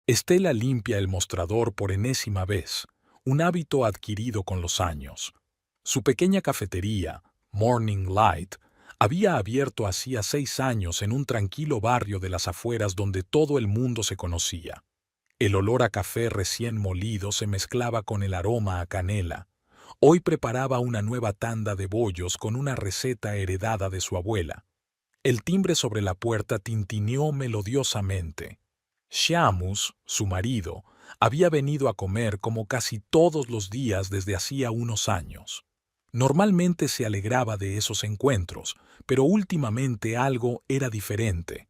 Estela limpia el mostrador por enésima vez, un hábito adquirido con los años. Su pequeña cafetería, Morning Light, había abierto hacía 6 años en un tranquilo barrio de las afueras donde todo el mundo se conocía. El olor a café recién molido se mezclaba con el aroma a canela. Hoy preparaba una nueva tanda de bollos con una receta heredada de su abuela. El timbre sobre la puerta tintineó melodiosamente. Seamus, su marido, había venido a comer como casi todos los días desde hacía unos años. Normalmente se alegraba de esos encuentros, pero últimamente algo era diferente.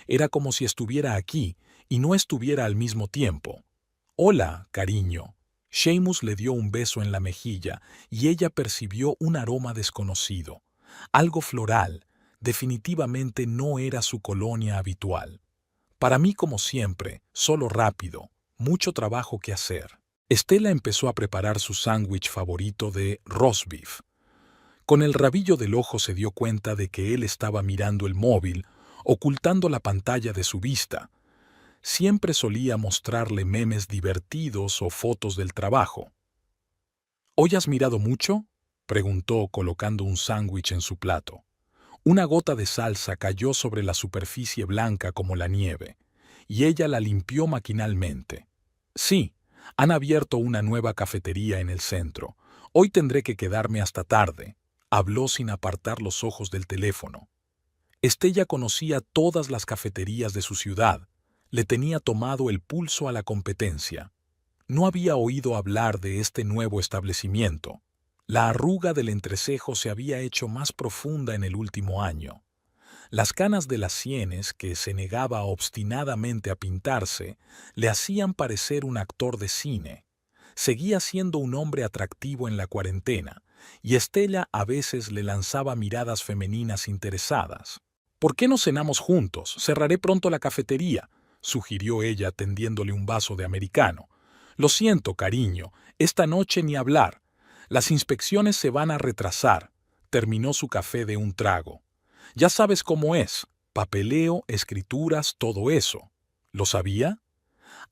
Era como si estuviera aquí y no estuviera al mismo tiempo. «Hola, cariño». Seamus le dio un beso en la mejilla y ella percibió un aroma desconocido, algo floral. Definitivamente no era su colonia habitual. Para mí, como siempre, solo rápido, mucho trabajo que hacer. Estela empezó a preparar su sándwich favorito de roast beef. Con el rabillo del ojo se dio cuenta de que él estaba mirando el móvil, ocultando la pantalla de su vista. Siempre solía mostrarle memes divertidos o fotos del trabajo. ¿Hoy has mirado mucho?, preguntó colocando un sándwich en su plato. Una gota de salsa cayó sobre la superficie blanca como la nieve, y ella la limpió maquinalmente. Sí, han abierto una nueva cafetería en el centro. Hoy tendré que quedarme hasta tarde, habló sin apartar los ojos del teléfono. Estella conocía todas las cafeterías de su ciudad, le tenía tomado el pulso a la competencia. No había oído hablar de este nuevo establecimiento. La arruga del entrecejo se había hecho más profunda en el último año. Las canas de las sienes, que se negaba obstinadamente a pintarse, le hacían parecer un actor de cine. Seguía siendo un hombre atractivo en la cuarentena, y Estella a veces le lanzaba miradas femeninas interesadas. «¿Por qué no cenamos juntos? Cerraré pronto la cafetería», sugirió ella tendiéndole un vaso de americano. «Lo siento, cariño, esta noche ni hablar. Las inspecciones se van a retrasar», terminó su café de un trago. «Ya sabes cómo es, papeleo, escrituras, todo eso». ¿Lo sabía?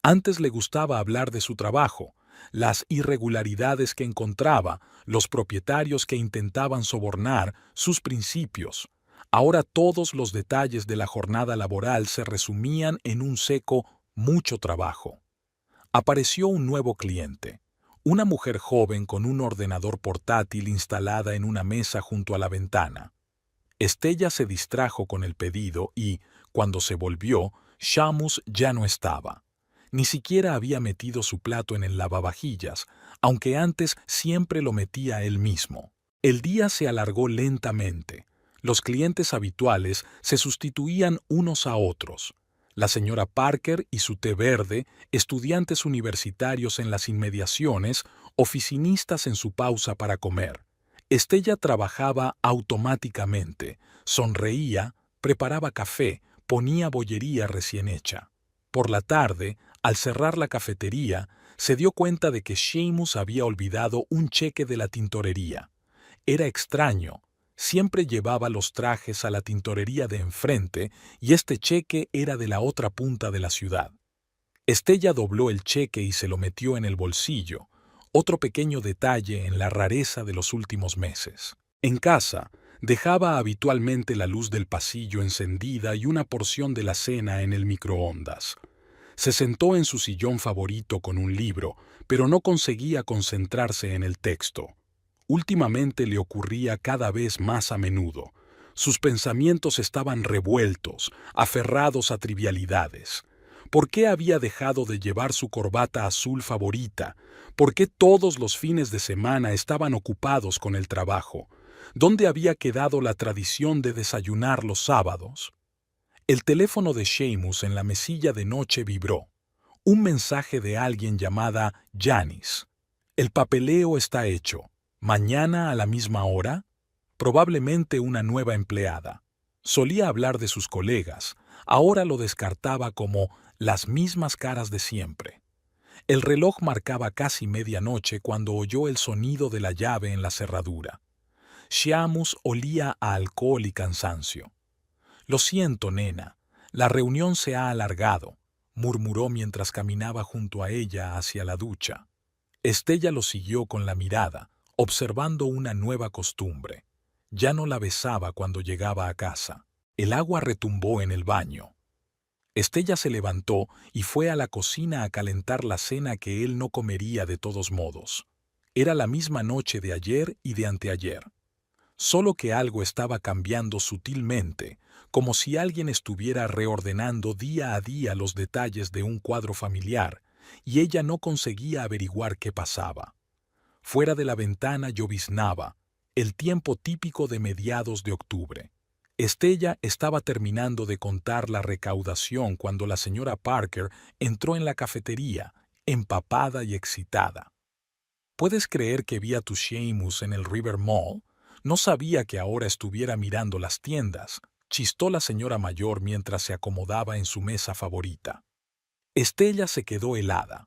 Antes le gustaba hablar de su trabajo, las irregularidades que encontraba, los propietarios que intentaban sobornar, sus principios. Ahora todos los detalles de la jornada laboral se resumían en un seco «mucho trabajo». Apareció un nuevo cliente. Una mujer joven con un ordenador portátil instalada en una mesa junto a la ventana. Estella se distrajo con el pedido y, cuando se volvió, Seamus ya no estaba. Ni siquiera había metido su plato en el lavavajillas, aunque antes siempre lo metía él mismo. El día se alargó lentamente. Los clientes habituales se sustituían unos a otros. La señora Parker y su té verde, estudiantes universitarios en las inmediaciones, oficinistas en su pausa para comer. Estella trabajaba automáticamente, sonreía, preparaba café, ponía bollería recién hecha. Por la tarde, al cerrar la cafetería, se dio cuenta de que Seamus había olvidado un cheque de la tintorería. Era extraño. Siempre llevaba los trajes a la tintorería de enfrente y este cheque era de la otra punta de la ciudad. Estella dobló el cheque y se lo metió en el bolsillo, otro pequeño detalle en la rareza de los últimos meses. En casa, dejaba habitualmente la luz del pasillo encendida y una porción de la cena en el microondas. Se sentó en su sillón favorito con un libro, pero no conseguía concentrarse en el texto. Últimamente le ocurría cada vez más a menudo. Sus pensamientos estaban revueltos, aferrados a trivialidades. ¿Por qué había dejado de llevar su corbata azul favorita? ¿Por qué todos los fines de semana estaban ocupados con el trabajo? ¿Dónde había quedado la tradición de desayunar los sábados? El teléfono de Seamus en la mesilla de noche vibró. Un mensaje de alguien llamada Janice. «El papeleo está hecho. ¿Mañana a la misma hora?». Probablemente una nueva empleada. Solía hablar de sus colegas. Ahora lo descartaba como las mismas caras de siempre. El reloj marcaba casi medianoche cuando oyó el sonido de la llave en la cerradura. Seamus olía a alcohol y cansancio. «Lo siento, nena. La reunión se ha alargado. murmuró mientras caminaba junto a ella hacia la ducha. Estella lo siguió con la mirada, observando una nueva costumbre. Ya no la besaba cuando llegaba a casa. El agua retumbó en el baño. Estella se levantó y fue a la cocina a calentar la cena que él no comería de todos modos. Era la misma noche de ayer y de anteayer. Solo que algo estaba cambiando sutilmente, como si alguien estuviera reordenando día a día los detalles de un cuadro familiar, y ella no conseguía averiguar qué pasaba. Fuera de la ventana lloviznaba, el tiempo típico de mediados de octubre. Estella estaba terminando de contar la recaudación cuando la señora Parker entró en la cafetería, empapada y excitada. ¿Puedes creer que vi a tu Seamus en el River Mall? No sabía que ahora estuviera mirando las tiendas, chistó la señora mayor mientras se acomodaba en su mesa favorita. Estella se quedó helada.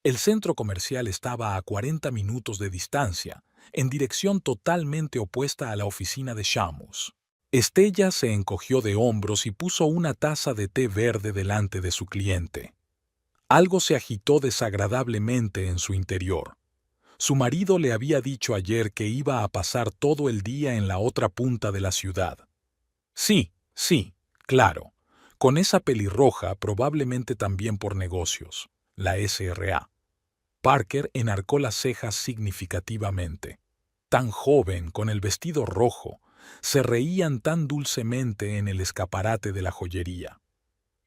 El centro comercial estaba a 40 minutos de distancia, en dirección totalmente opuesta a la oficina de Seamus. Estella se encogió de hombros y puso una taza de té verde delante de su cliente. Algo se agitó desagradablemente en su interior. Su marido le había dicho ayer que iba a pasar todo el día en la otra punta de la ciudad. Sí, claro. Con esa pelirroja, probablemente también por negocios, la SRA. Parker enarcó las cejas significativamente. Tan joven, con el vestido rojo, se reían tan dulcemente en el escaparate de la joyería.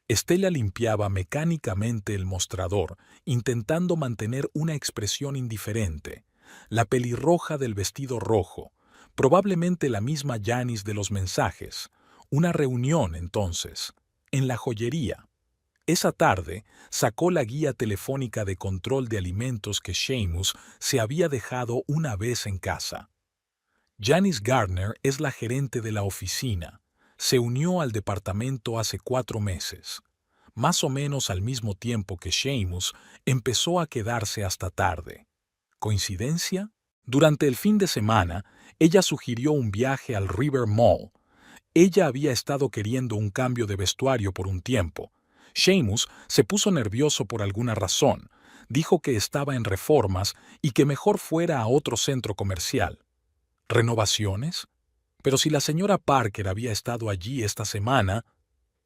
Estella limpiaba mecánicamente el mostrador, intentando mantener una expresión indiferente. La pelirroja del vestido rojo, probablemente la misma Janice de los mensajes. Una reunión, entonces, en la joyería. Esa tarde sacó la guía telefónica de control de alimentos que Seamus se había dejado una vez en casa. Janice Gardner es la gerente de la oficina. Se unió al departamento hace 4 meses. Más o menos al mismo tiempo que Seamus empezó a quedarse hasta tarde. ¿Coincidencia? Durante el fin de semana, ella sugirió un viaje al River Mall. Ella había estado queriendo un cambio de vestuario por un tiempo. Seamus se puso nervioso por alguna razón. Dijo que estaba en reformas y que mejor fuera a otro centro comercial. ¿Renovaciones? Pero si la señora Parker había estado allí esta semana,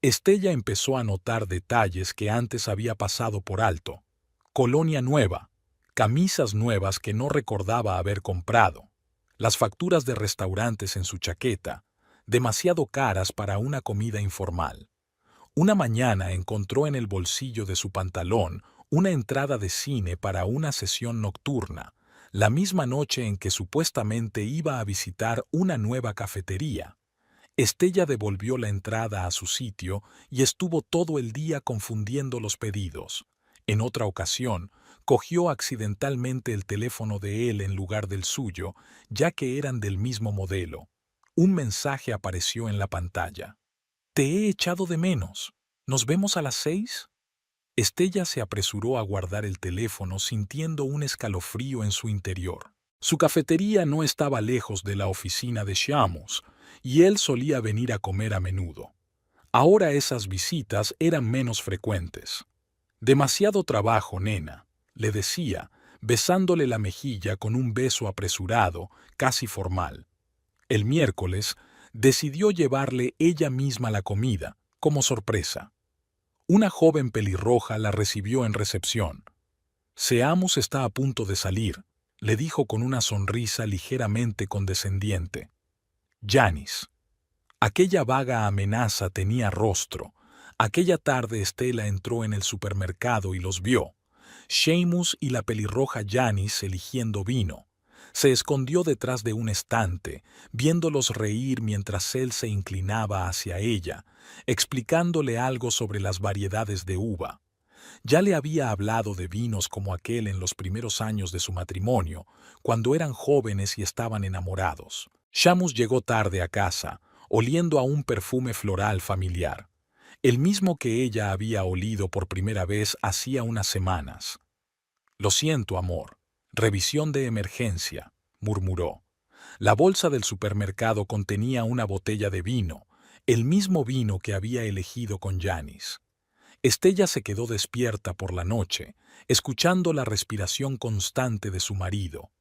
Estella empezó a notar detalles que antes había pasado por alto. Colonia nueva, camisas nuevas que no recordaba haber comprado, las facturas de restaurantes en su chaqueta, demasiado caras para una comida informal. Una mañana encontró en el bolsillo de su pantalón una entrada de cine para una sesión nocturna, la misma noche en que supuestamente iba a visitar una nueva cafetería. Estella devolvió la entrada a su sitio y estuvo todo el día confundiendo los pedidos. En otra ocasión, cogió accidentalmente el teléfono de él en lugar del suyo, ya que eran del mismo modelo. Un mensaje apareció en la pantalla. «Te he echado de menos. ¿Nos vemos a las 6?» Estella se apresuró a guardar el teléfono sintiendo un escalofrío en su interior. Su cafetería no estaba lejos de la oficina de Seamus, y él solía venir a comer a menudo. Ahora esas visitas eran menos frecuentes. «Demasiado trabajo, nena», le decía, besándole la mejilla con un beso apresurado, casi formal. El miércoles, decidió llevarle ella misma la comida, como sorpresa. Una joven pelirroja la recibió en recepción. «Seamus está a punto de salir», le dijo con una sonrisa ligeramente condescendiente. Janice. Aquella vaga amenaza tenía rostro. Aquella tarde Estela entró en el supermercado y los vio. Seamus y la pelirroja Janice eligiendo vino. Se escondió detrás de un estante, viéndolos reír mientras él se inclinaba hacia ella, explicándole algo sobre las variedades de uva. Ya le había hablado de vinos como aquel en los primeros años de su matrimonio, cuando eran jóvenes y estaban enamorados. Seamus llegó tarde a casa, oliendo a un perfume floral familiar, el mismo que ella había olido por primera vez hacía unas semanas. «Lo siento, amor. Revisión de emergencia», murmuró. La bolsa del supermercado contenía una botella de vino, el mismo vino que había elegido con Janice. Estella se quedó despierta por la noche, escuchando la respiración constante de su marido.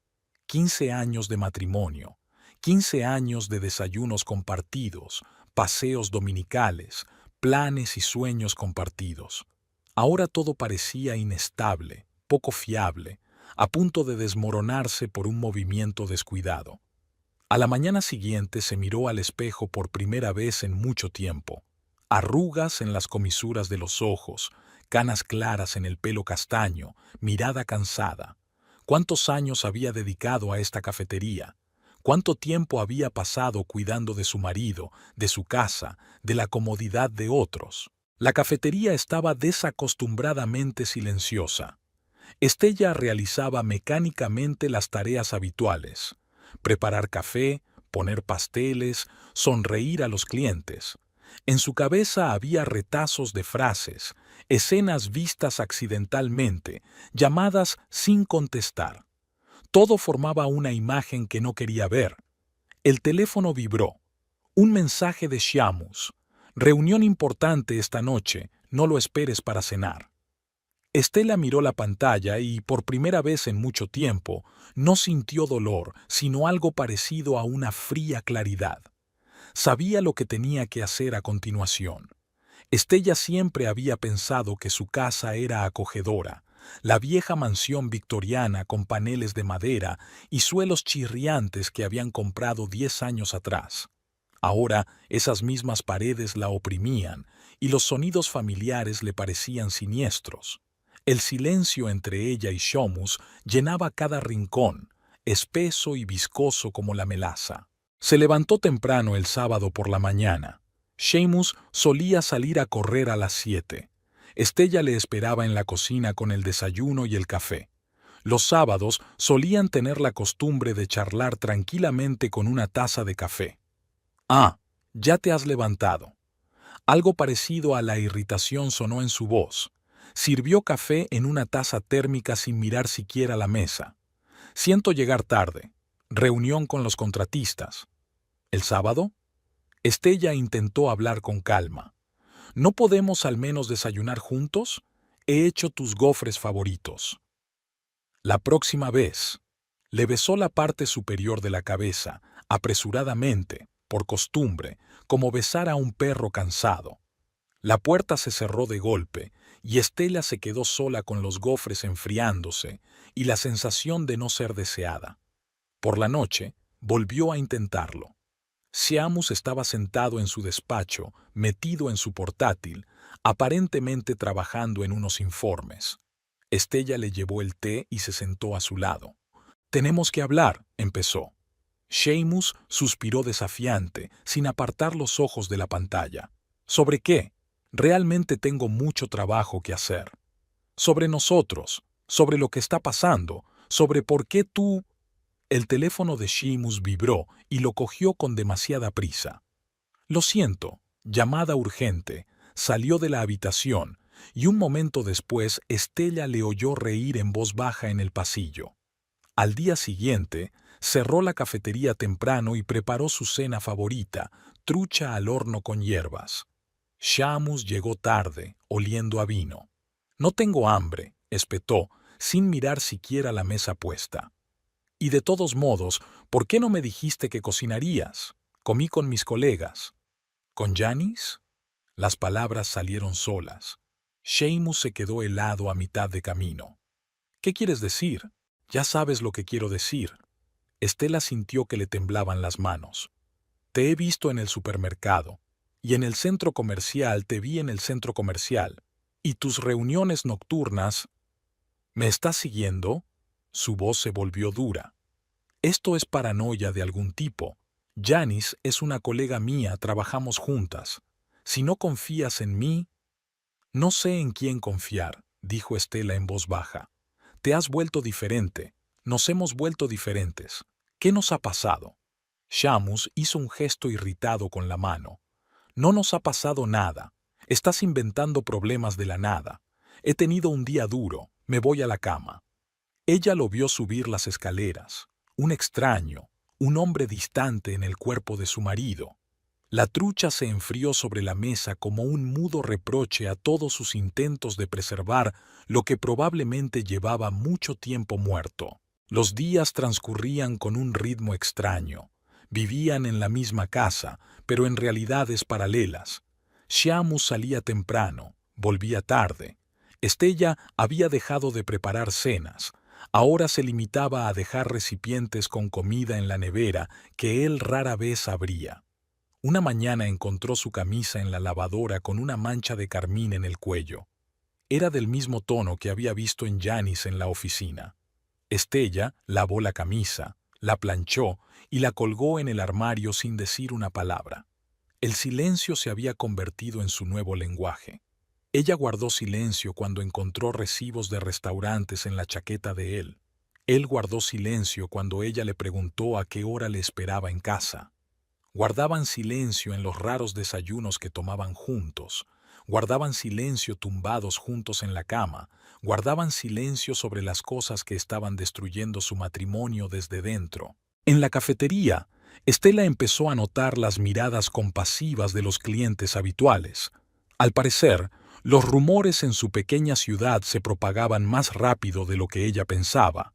15 años de matrimonio, 15 años de desayunos compartidos, paseos dominicales, planes y sueños compartidos. Ahora todo parecía inestable, poco fiable, a punto de desmoronarse por un movimiento descuidado. A la mañana siguiente se miró al espejo por primera vez en mucho tiempo. Arrugas en las comisuras de los ojos, canas claras en el pelo castaño, mirada cansada. ¿Cuántos años había dedicado a esta cafetería? ¿Cuánto tiempo había pasado cuidando de su marido, de su casa, de la comodidad de otros? La cafetería estaba desacostumbradamente silenciosa. Estella realizaba mecánicamente las tareas habituales: preparar café, poner pasteles, sonreír a los clientes. En su cabeza había retazos de frases, escenas vistas accidentalmente, llamadas sin contestar. Todo formaba una imagen que no quería ver. El teléfono vibró. Un mensaje de Shamus. Reunión importante esta noche, no lo esperes para cenar. Estela miró la pantalla y, por primera vez en mucho tiempo, no sintió dolor, sino algo parecido a una fría claridad. Sabía lo que tenía que hacer a continuación. Estella siempre había pensado que su casa era acogedora, la vieja mansión victoriana con paneles de madera y suelos chirriantes que habían comprado 10 años atrás. Ahora esas mismas paredes la oprimían y los sonidos familiares le parecían siniestros. El silencio entre ella y Shamus llenaba cada rincón, espeso y viscoso como la melaza. Se levantó temprano el sábado por la mañana. Shamus solía salir a correr a las 7. Estella le esperaba en la cocina con el desayuno y el café. Los sábados solían tener la costumbre de charlar tranquilamente con una taza de café. «Ah, ya te has levantado». Algo parecido a la irritación sonó en su voz. Sirvió café en una taza térmica sin mirar siquiera la mesa. «Siento llegar tarde. Reunión con los contratistas». «¿El sábado?» Estella intentó hablar con calma. «¿No podemos al menos desayunar juntos? He hecho tus gofres favoritos». «La próxima vez». Le besó la parte superior de la cabeza, apresuradamente, por costumbre, como besar a un perro cansado. La puerta se cerró de golpe, y Estella se quedó sola con los gofres enfriándose y la sensación de no ser deseada. Por la noche, volvió a intentarlo. Shamus estaba sentado en su despacho, metido en su portátil, aparentemente trabajando en unos informes. Estella le llevó el té y se sentó a su lado. «Tenemos que hablar», empezó. Shamus suspiró desafiante, sin apartar los ojos de la pantalla. «¿Sobre qué? Realmente tengo mucho trabajo que hacer. Sobre nosotros, sobre lo que está pasando, sobre por qué tú...» El teléfono de Shamus vibró y lo cogió con demasiada prisa. «Lo siento, llamada urgente», salió de la habitación, y un momento después Estella le oyó reír en voz baja en el pasillo. Al día siguiente, cerró la cafetería temprano y preparó su cena favorita, trucha al horno con hierbas. Shamus llegó tarde, oliendo a vino. «No tengo hambre», espetó, sin mirar siquiera la mesa puesta. «Y de todos modos, ¿por qué no me dijiste que cocinarías? Comí con mis colegas». «¿Con Janice?» Las palabras salieron solas. Shamus se quedó helado a mitad de camino. «¿Qué quieres decir?» «Ya sabes lo que quiero decir». Estela sintió que le temblaban las manos. «Te he visto en el supermercado, y en el centro comercial te vi en el centro comercial, y tus reuniones nocturnas...» «¿Me estás siguiendo?» Su voz se volvió dura. «Esto es paranoia de algún tipo. Janice es una colega mía, trabajamos juntas. Si no confías en mí...» «No sé en quién confiar», dijo Estela en voz baja. «Te has vuelto diferente. Nos hemos vuelto diferentes. ¿Qué nos ha pasado?» Shamus hizo un gesto irritado con la mano. «No nos ha pasado nada. Estás inventando problemas de la nada. He tenido un día duro. Me voy a la cama». Ella lo vio subir las escaleras. Un extraño, un hombre distante en el cuerpo de su marido. La trucha se enfrió sobre la mesa como un mudo reproche a todos sus intentos de preservar lo que probablemente llevaba mucho tiempo muerto. Los días transcurrían con un ritmo extraño. Vivían en la misma casa, pero en realidades paralelas. Seamus salía temprano, volvía tarde. Estella había dejado de preparar cenas. Ahora se limitaba a dejar recipientes con comida en la nevera que él rara vez abría. Una mañana encontró su camisa en la lavadora con una mancha de carmín en el cuello. Era del mismo tono que había visto en Janice en la oficina. Estella lavó la camisa, la planchó y la colgó en el armario sin decir una palabra. El silencio se había convertido en su nuevo lenguaje. Ella guardó silencio cuando encontró recibos de restaurantes en la chaqueta de él. Él guardó silencio cuando ella le preguntó a qué hora le esperaba en casa. Guardaban silencio en los raros desayunos que tomaban juntos. Guardaban silencio tumbados juntos en la cama. Guardaban silencio sobre las cosas que estaban destruyendo su matrimonio desde dentro. En la cafetería, Estela empezó a notar las miradas compasivas de los clientes habituales. Al parecer, los rumores en su pequeña ciudad se propagaban más rápido de lo que ella pensaba.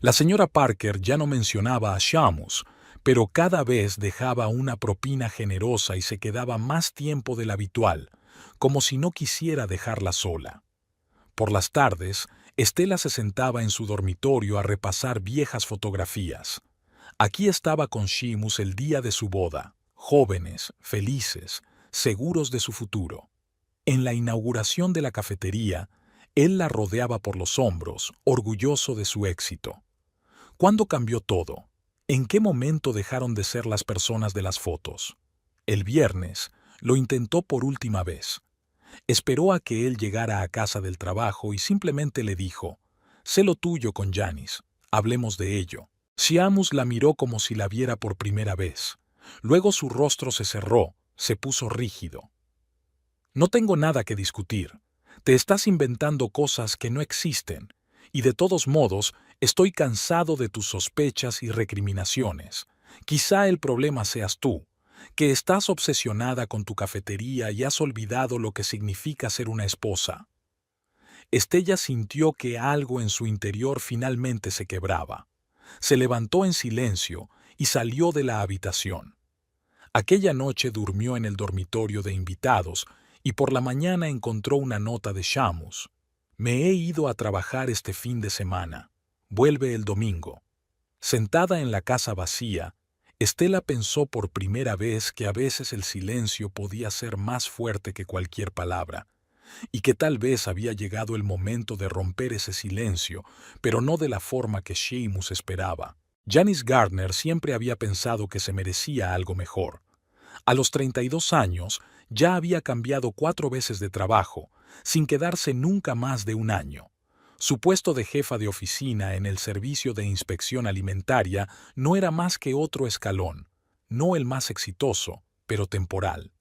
La señora Parker ya no mencionaba a Seamus, pero cada vez dejaba una propina generosa y se quedaba más tiempo del habitual, como si no quisiera dejarla sola. Por las tardes, Estela se sentaba en su dormitorio a repasar viejas fotografías. Aquí estaba con Seamus el día de su boda, jóvenes, felices, seguros de su futuro. En la inauguración de la cafetería, él la rodeaba por los hombros, orgulloso de su éxito. ¿Cuándo cambió todo? ¿En qué momento dejaron de ser las personas de las fotos? El viernes, lo intentó por última vez. Esperó a que él llegara a casa del trabajo y simplemente le dijo: «Sé lo tuyo con Janice, hablemos de ello». Seamus la miró como si la viera por primera vez. Luego su rostro se cerró, se puso rígido. «No tengo nada que discutir. Te estás inventando cosas que no existen. Y de todos modos, estoy cansado de tus sospechas y recriminaciones. Quizá el problema seas tú, que estás obsesionada con tu cafetería y has olvidado lo que significa ser una esposa». Estella sintió que algo en su interior finalmente se quebraba. Se levantó en silencio y salió de la habitación. Aquella noche durmió en el dormitorio de invitados y por la mañana encontró una nota de Seamus. «Me he ido a trabajar este fin de semana. Vuelve el domingo». Sentada en la casa vacía, Estela pensó por primera vez que a veces el silencio podía ser más fuerte que cualquier palabra, y que tal vez había llegado el momento de romper ese silencio, pero no de la forma que Seamus esperaba. Janice Gardner siempre había pensado que se merecía algo mejor. A los 32 años ya había cambiado 4 veces de trabajo, sin quedarse nunca más de un año. Su puesto de jefa de oficina en el Servicio de Inspección Alimentaria no era más que otro escalón, no el más exitoso, pero temporal.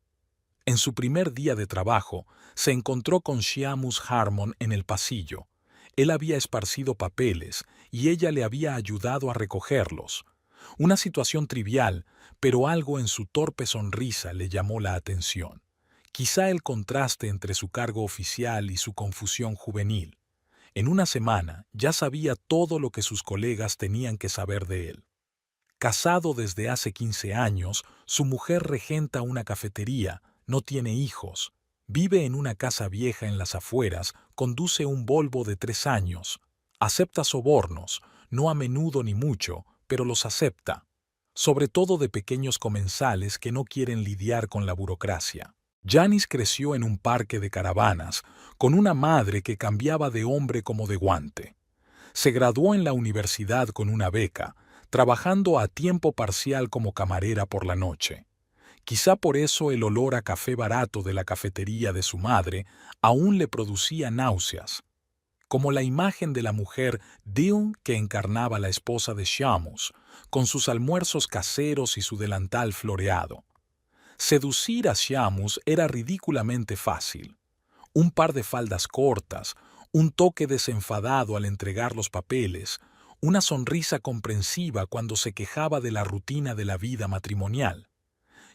En su primer día de trabajo, se encontró con Seamus Harmon en el pasillo. Él había esparcido papeles y ella le había ayudado a recogerlos. Una situación trivial, pero algo en su torpe sonrisa le llamó la atención. Quizá el contraste entre su cargo oficial y su confusión juvenil. En una semana ya sabía todo lo que sus colegas tenían que saber de él. Casado desde hace 15 años, su mujer regenta una cafetería, no tiene hijos, vive en una casa vieja en las afueras, conduce un Volvo de 3 años, acepta sobornos, no a menudo ni mucho, pero los acepta, sobre todo de pequeños comensales que no quieren lidiar con la burocracia. Janice creció en un parque de caravanas, con una madre que cambiaba de hombre como de guante. Se graduó en la universidad con una beca, trabajando a tiempo parcial como camarera por la noche. Quizá por eso el olor a café barato de la cafetería de su madre aún le producía náuseas, como la imagen de la mujer Dion que encarnaba la esposa de Seamus, con sus almuerzos caseros y su delantal floreado. Seducir a Seamus era ridículamente fácil. Un par de faldas cortas, un toque desenfadado al entregar los papeles, una sonrisa comprensiva cuando se quejaba de la rutina de la vida matrimonial.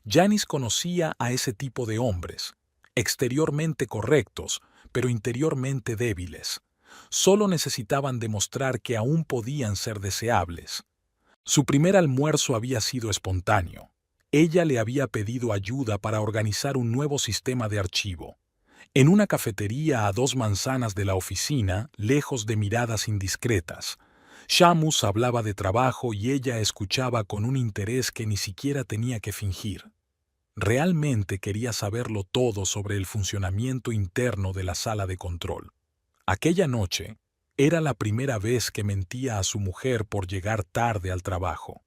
Janice conocía a ese tipo de hombres, exteriormente correctos, pero interiormente débiles. Solo necesitaban demostrar que aún podían ser deseables. Su primer almuerzo había sido espontáneo. Ella le había pedido ayuda para organizar un nuevo sistema de archivo. En una cafetería a 2 manzanas de la oficina, lejos de miradas indiscretas, Shamus hablaba de trabajo y ella escuchaba con un interés que ni siquiera tenía que fingir. Realmente quería saberlo todo sobre el funcionamiento interno de la sala de control. Aquella noche era la primera vez que mentía a su mujer por llegar tarde al trabajo.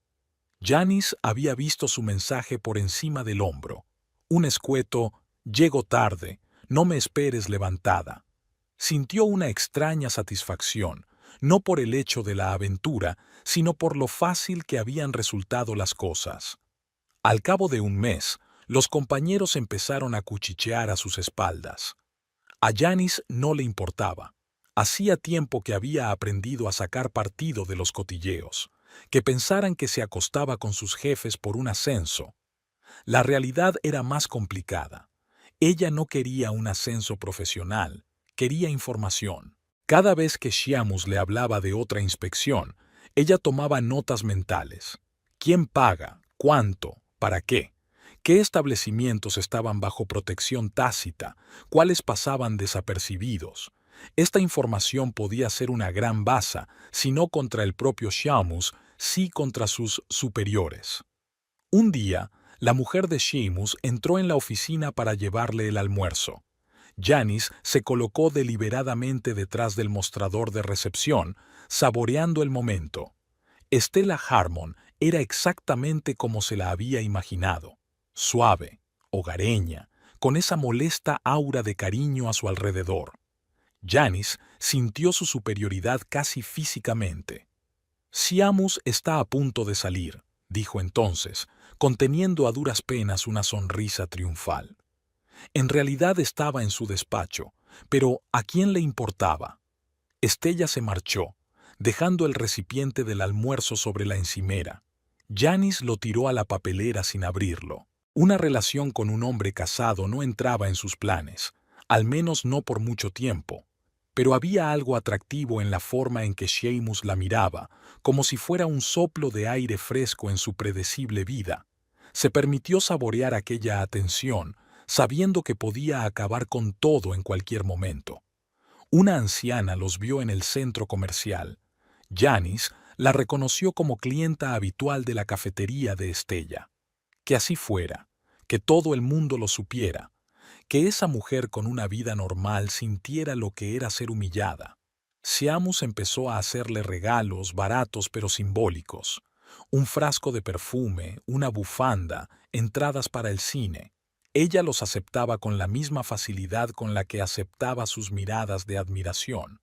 Janice había visto su mensaje por encima del hombro. Un escueto, llego tarde, no me esperes levantada. Sintió una extraña satisfacción, no por el hecho de la aventura, sino por lo fácil que habían resultado las cosas. Al cabo de un mes, los compañeros empezaron a cuchichear a sus espaldas. A Janice no le importaba. Hacía tiempo que había aprendido a sacar partido de los cotilleos, que pensaran que se acostaba con sus jefes por un ascenso. La realidad era más complicada. Ella no quería un ascenso profesional, quería información. Cada vez que Shamus le hablaba de otra inspección, ella tomaba notas mentales. ¿Quién paga? ¿Cuánto? ¿Para qué? ¿Qué establecimientos estaban bajo protección tácita? ¿Cuáles pasaban desapercibidos? Esta información podía ser una gran baza, si no contra el propio Shamus, sí contra sus superiores. Un día, la mujer de Shamus entró en la oficina para llevarle el almuerzo. Janice se colocó deliberadamente detrás del mostrador de recepción, saboreando el momento. Stella Harmon era exactamente como se la había imaginado, suave, hogareña, con esa molesta aura de cariño a su alrededor. Janice sintió su superioridad casi físicamente. «Shamus está a punto de salir», dijo entonces, conteniendo a duras penas una sonrisa triunfal. En realidad estaba en su despacho, pero ¿a quién le importaba? Stella se marchó, dejando el recipiente del almuerzo sobre la encimera. Janice lo tiró a la papelera sin abrirlo. Una relación con un hombre casado no entraba en sus planes, al menos no por mucho tiempo. Pero había algo atractivo en la forma en que Shamus la miraba, como si fuera un soplo de aire fresco en su predecible vida. Se permitió saborear aquella atención, sabiendo que podía acabar con todo en cualquier momento. Una anciana los vio en el centro comercial. Janice la reconoció como clienta habitual de la cafetería de Stella. Que así fuera, que todo el mundo lo supiera, que esa mujer con una vida normal sintiera lo que era ser humillada. Shamus empezó a hacerle regalos baratos pero simbólicos. Un frasco de perfume, una bufanda, entradas para el cine. Ella los aceptaba con la misma facilidad con la que aceptaba sus miradas de admiración.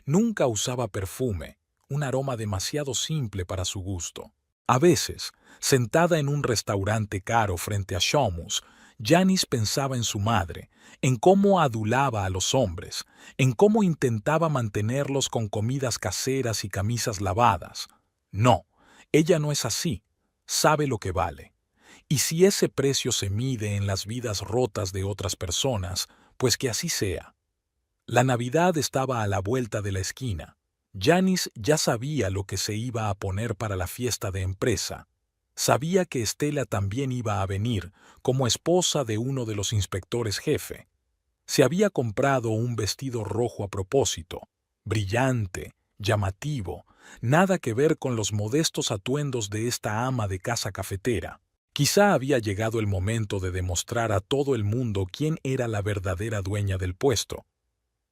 Nunca usaba perfume, un aroma demasiado simple para su gusto. A veces, sentada en un restaurante caro frente a Shamus, Janice pensaba en su madre, en cómo adulaba a los hombres, en cómo intentaba mantenerlos con comidas caseras y camisas lavadas. No, ella no es así, sabe lo que vale. Y si ese precio se mide en las vidas rotas de otras personas, pues que así sea. La Navidad estaba a la vuelta de la esquina. Janice ya sabía lo que se iba a poner para la fiesta de empresa. Sabía que Stella también iba a venir, como esposa de uno de los inspectores jefe. Se había comprado un vestido rojo a propósito, brillante, llamativo, nada que ver con los modestos atuendos de esta ama de casa cafetera. Quizá había llegado el momento de demostrar a todo el mundo quién era la verdadera dueña del puesto.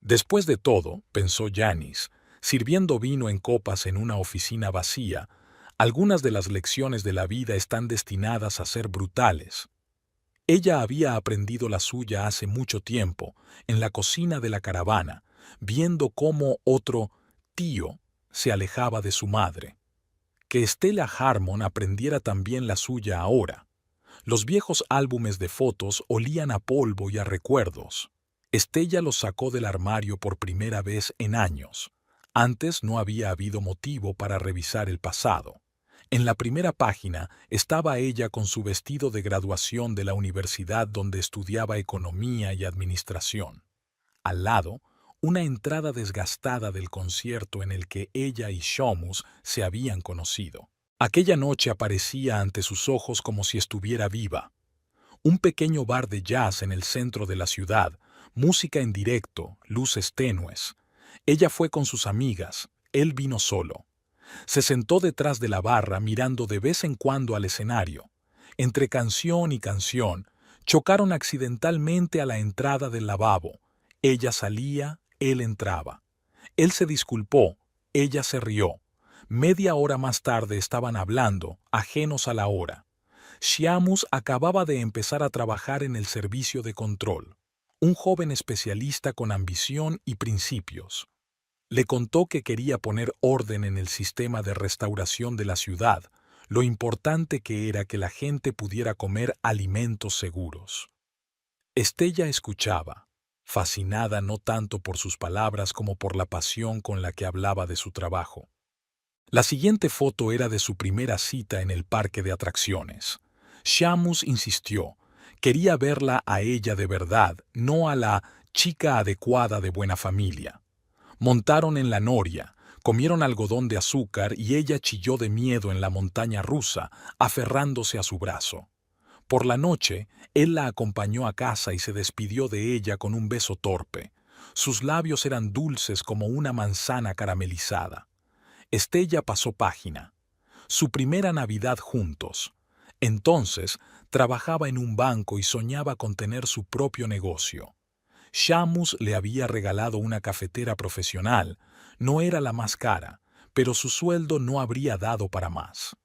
Después de todo, pensó Janice, sirviendo vino en copas en una oficina vacía, algunas de las lecciones de la vida están destinadas a ser brutales. Ella había aprendido la suya hace mucho tiempo, en la cocina de la caravana, viendo cómo otro tío se alejaba de su madre. Que Stella Harmon aprendiera también la suya ahora. Los viejos álbumes de fotos olían a polvo y a recuerdos. Stella los sacó del armario por primera vez en años. Antes no había habido motivo para revisar el pasado. En la primera página estaba ella con su vestido de graduación de la universidad donde estudiaba economía y administración. Al lado, una entrada desgastada del concierto en el que ella y Shamus se habían conocido. Aquella noche aparecía ante sus ojos como si estuviera viva. Un pequeño bar de jazz en el centro de la ciudad, música en directo, luces tenues. Ella fue con sus amigas, él vino solo. Se sentó detrás de la barra mirando de vez en cuando al escenario. Entre canción y canción, chocaron accidentalmente a la entrada del lavabo. Ella salía, él entraba. Él se disculpó, ella se rió. Media hora más tarde estaban hablando, ajenos a la hora. Shamus acababa de empezar a trabajar en el servicio de control. Un joven especialista con ambición y principios. Le contó que quería poner orden en el sistema de restauración de la ciudad, lo importante que era que la gente pudiera comer alimentos seguros. Estella escuchaba, fascinada no tanto por sus palabras como por la pasión con la que hablaba de su trabajo. La siguiente foto era de su primera cita en el parque de atracciones. Shamus insistió. Quería verla a ella de verdad, no a la chica adecuada de buena familia. Montaron en la noria, comieron algodón de azúcar y ella chilló de miedo en la montaña rusa, aferrándose a su brazo. Por la noche, él la acompañó a casa y se despidió de ella con un beso torpe. Sus labios eran dulces como una manzana caramelizada. Estella pasó página. Su primera Navidad juntos. Entonces, trabajaba en un banco y soñaba con tener su propio negocio. Shamus le había regalado una cafetera profesional. No era la más cara, pero su sueldo no habría dado para más.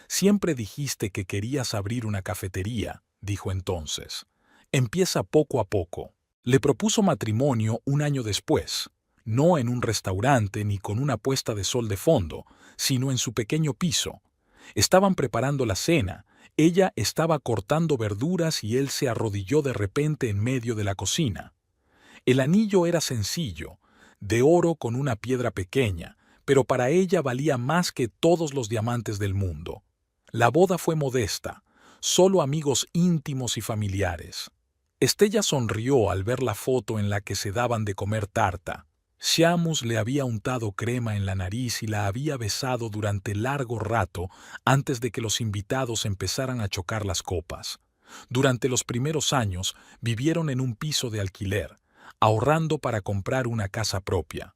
Siempre dijiste que querías abrir una cafetería, dijo entonces. Empieza poco a poco. Le propuso matrimonio un año después, no en un restaurante ni con una puesta de sol de fondo, sino en su pequeño piso. Estaban preparando la cena, ella estaba cortando verduras y él se arrodilló de repente en medio de la cocina. El anillo era sencillo, de oro con una piedra pequeña, pero para ella valía más que todos los diamantes del mundo. La boda fue modesta, solo amigos íntimos y familiares. Estella sonrió al ver la foto en la que se daban de comer tarta. Shamus le había untado crema en la nariz y la había besado durante largo rato antes de que los invitados empezaran a chocar las copas. Durante los primeros años vivieron en un piso de alquiler, ahorrando para comprar una casa propia.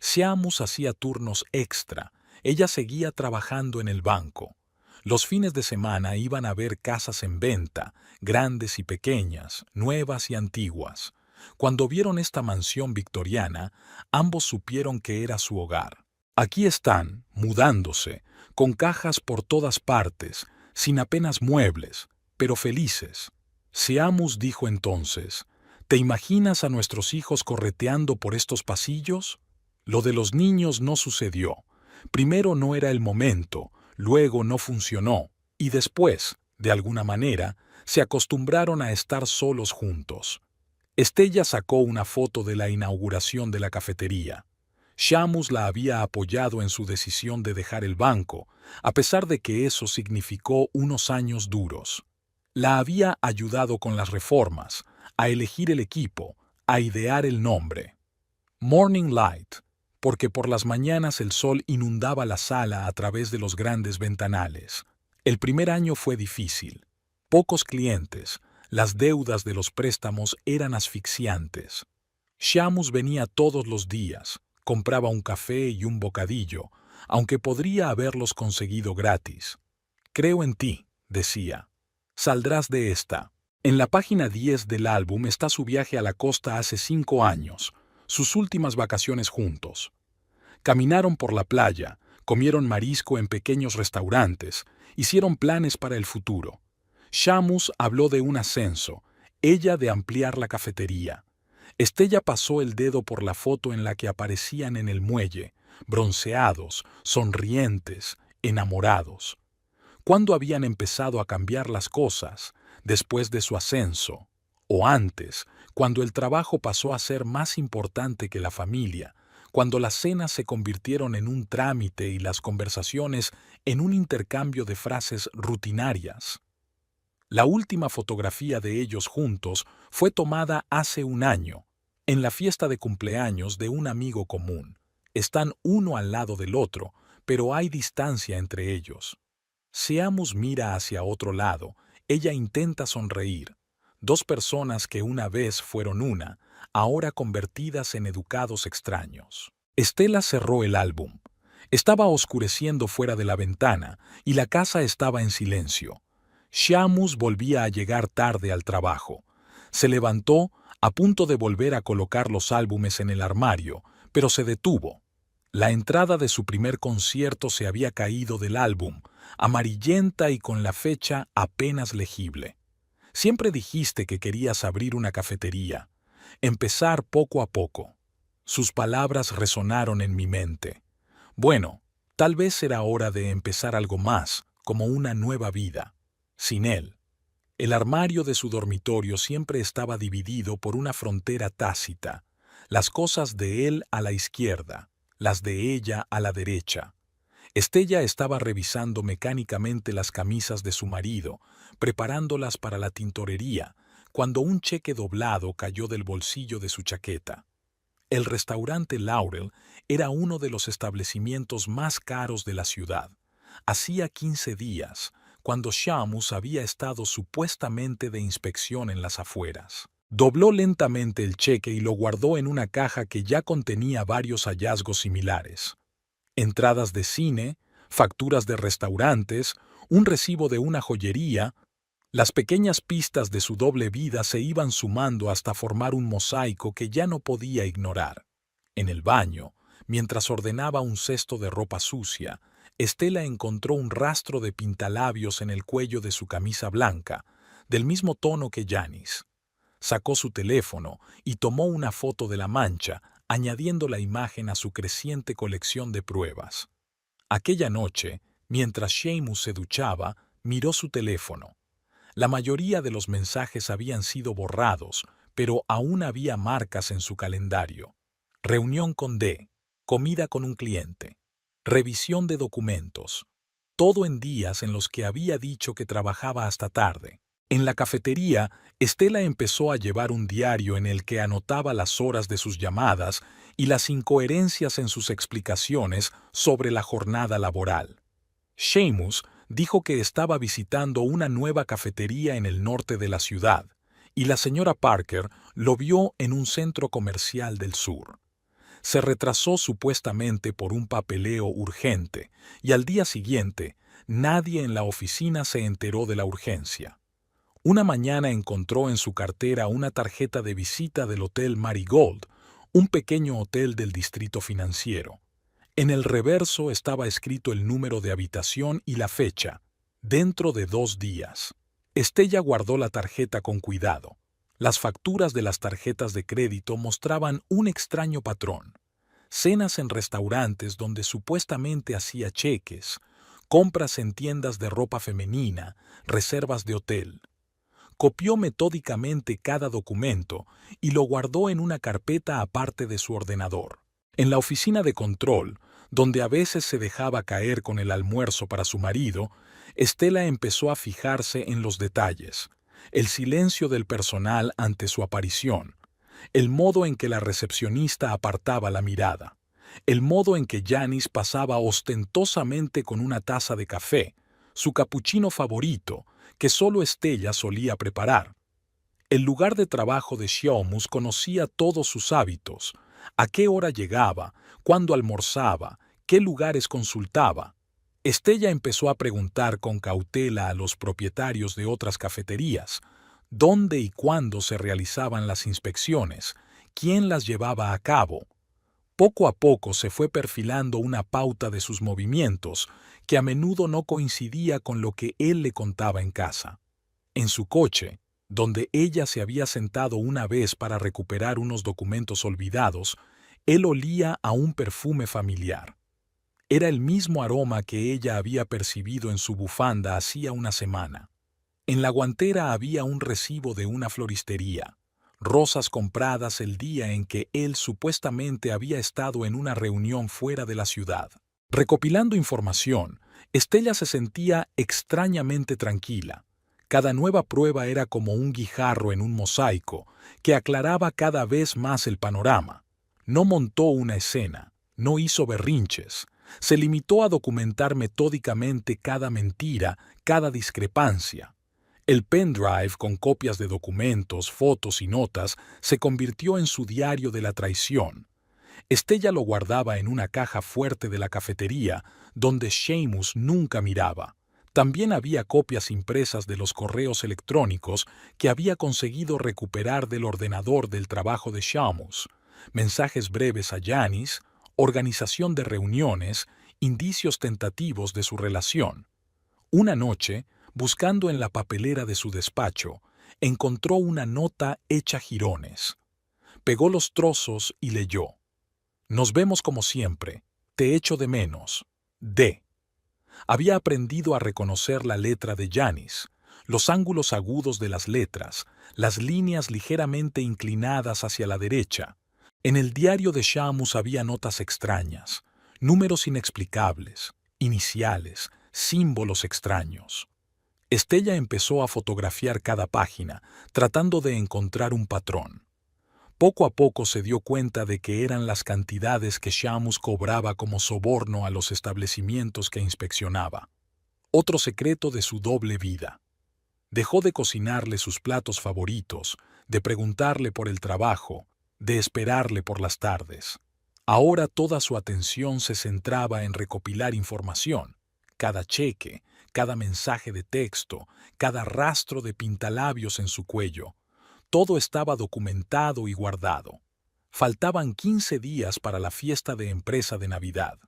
Shamus hacía turnos extra, ella seguía trabajando en el banco. Los fines de semana iban a ver casas en venta, grandes y pequeñas, nuevas y antiguas. Cuando vieron esta mansión victoriana, ambos supieron que era su hogar. Aquí están, mudándose, con cajas por todas partes, sin apenas muebles, pero felices. Shamus dijo entonces, ¿te imaginas a nuestros hijos correteando por estos pasillos? Lo de los niños no sucedió. Primero no era el momento, luego no funcionó, y después, de alguna manera, se acostumbraron a estar solos juntos. Estella sacó una foto de la inauguración de la cafetería. Shamus la había apoyado en su decisión de dejar el banco, a pesar de que eso significó unos años duros. La había ayudado con las reformas, a elegir el equipo, a idear el nombre. Morning Light, porque por las mañanas el sol inundaba la sala a través de los grandes ventanales. El primer año fue difícil. Pocos clientes, las deudas de los préstamos eran asfixiantes. Shamus venía todos los días, compraba un café y un bocadillo, aunque podría haberlos conseguido gratis. Creo en ti, decía. Saldrás de esta. En la página 10 del álbum está su viaje a la costa hace 5 años, sus últimas vacaciones juntos. Caminaron por la playa, comieron marisco en pequeños restaurantes, hicieron planes para el futuro. Shamus habló de un ascenso, ella de ampliar la cafetería. Estella pasó el dedo por la foto en la que aparecían en el muelle, bronceados, sonrientes, enamorados. ¿Cuándo habían empezado a cambiar las cosas? ¿Después de su ascenso? ¿O antes, cuando el trabajo pasó a ser más importante que la familia, cuando las cenas se convirtieron en un trámite y las conversaciones en un intercambio de frases rutinarias. La última fotografía de ellos juntos fue tomada hace un año, en la fiesta de cumpleaños de un amigo común. Están uno al lado del otro, pero hay distancia entre ellos. Seamus mira hacia otro lado, ella intenta sonreír. Dos personas que una vez fueron una, ahora convertidas en educados extraños. Estela cerró el álbum. Estaba oscureciendo fuera de la ventana y la casa estaba en silencio. Seamus volvía a llegar tarde al trabajo. Se levantó, a punto de volver a colocar los álbumes en el armario, pero se detuvo. La entrada de su primer concierto se había caído del álbum, amarillenta y con la fecha apenas legible. Siempre dijiste que querías abrir una cafetería, empezar poco a poco. Sus palabras resonaron en mi mente. Bueno, tal vez era hora de empezar algo más, como una nueva vida. Sin él. El armario de su dormitorio siempre estaba dividido por una frontera tácita, las cosas de él a la izquierda, las de ella a la derecha. Estella estaba revisando mecánicamente las camisas de su marido, preparándolas para la tintorería, cuando un cheque doblado cayó del bolsillo de su chaqueta. El restaurante Laurel era uno de los establecimientos más caros de la ciudad. Hacía 15 días, cuando Seamus había estado supuestamente de inspección en las afueras. Dobló lentamente el cheque y lo guardó en una caja que ya contenía varios hallazgos similares. Entradas de cine, facturas de restaurantes, un recibo de una joyería. Las pequeñas pistas de su doble vida se iban sumando hasta formar un mosaico que ya no podía ignorar. En el baño, mientras ordenaba un cesto de ropa sucia, Estela encontró un rastro de pintalabios en el cuello de su camisa blanca, del mismo tono que Janice. Sacó su teléfono y tomó una foto de la mancha, añadiendo la imagen a su creciente colección de pruebas. Aquella noche, mientras Seamus se duchaba, miró su teléfono. La mayoría de los mensajes habían sido borrados, pero aún había marcas en su calendario. Reunión con D. Comida con un cliente. Revisión de documentos. Todo en días en los que había dicho que trabajaba hasta tarde. En la cafetería, Estela empezó a llevar un diario en el que anotaba las horas de sus llamadas y las incoherencias en sus explicaciones sobre la jornada laboral. Seamus dijo que estaba visitando una nueva cafetería en el norte de la ciudad, y la señora Parker lo vio en un centro comercial del sur. Se retrasó supuestamente por un papeleo urgente, y al día siguiente, nadie en la oficina se enteró de la urgencia. Una mañana encontró en su cartera una tarjeta de visita del Hotel Marigold, un pequeño hotel del distrito financiero. En el reverso estaba escrito el número de habitación y la fecha, dentro de 2 días. Estella guardó la tarjeta con cuidado. Las facturas de las tarjetas de crédito mostraban un extraño patrón. Cenas en restaurantes donde supuestamente hacía cheques, compras en tiendas de ropa femenina, reservas de hotel. Copió metódicamente cada documento y lo guardó en una carpeta aparte de su ordenador. En la oficina de control, donde a veces se dejaba caer con el almuerzo para su marido, Estela empezó a fijarse en los detalles, el silencio del personal ante su aparición, el modo en que la recepcionista apartaba la mirada, el modo en que Janice pasaba ostentosamente con una taza de café, su capuchino favorito, que solo Estella solía preparar. El lugar de trabajo de Seamus conocía todos sus hábitos, a qué hora llegaba, cuándo almorzaba, qué lugares consultaba. Estella empezó a preguntar con cautela a los propietarios de otras cafeterías dónde y cuándo se realizaban las inspecciones, quién las llevaba a cabo. Poco a poco se fue perfilando una pauta de sus movimientos, que a menudo no coincidía con lo que él le contaba en casa. En su coche, donde ella se había sentado una vez para recuperar unos documentos olvidados, él olía a un perfume familiar. Era el mismo aroma que ella había percibido en su bufanda hacía una semana. En la guantera había un recibo de una floristería, rosas compradas el día en que él supuestamente había estado en una reunión fuera de la ciudad. Recopilando información, Estella se sentía extrañamente tranquila. Cada nueva prueba era como un guijarro en un mosaico que aclaraba cada vez más el panorama. No montó una escena, no hizo berrinches, se limitó a documentar metódicamente cada mentira, cada discrepancia. El pendrive con copias de documentos, fotos y notas se convirtió en su diario de la traición. Estella lo guardaba en una caja fuerte de la cafetería, donde Seamus nunca miraba. También había copias impresas de los correos electrónicos que había conseguido recuperar del ordenador del trabajo de Seamus, mensajes breves a Janice, organización de reuniones, indicios tentativos de su relación. Una noche, buscando en la papelera de su despacho, encontró una nota hecha jirones. Pegó los trozos y leyó: Nos vemos como siempre. Te echo de menos. D. Había aprendido a reconocer la letra de Janice, los ángulos agudos de las letras, las líneas ligeramente inclinadas hacia la derecha. En el diario de Seamus había notas extrañas, números inexplicables, iniciales, símbolos extraños. Estella empezó a fotografiar cada página, tratando de encontrar un patrón. Poco a poco se dio cuenta de que eran las cantidades que Seamus cobraba como soborno a los establecimientos que inspeccionaba. Otro secreto de su doble vida. Dejó de cocinarle sus platos favoritos, de preguntarle por el trabajo, de esperarle por las tardes. Ahora toda su atención se centraba en recopilar información. Cada cheque, cada mensaje de texto, cada rastro de pintalabios en su cuello. Todo estaba documentado y guardado. Faltaban 15 días para la fiesta de empresa de Navidad.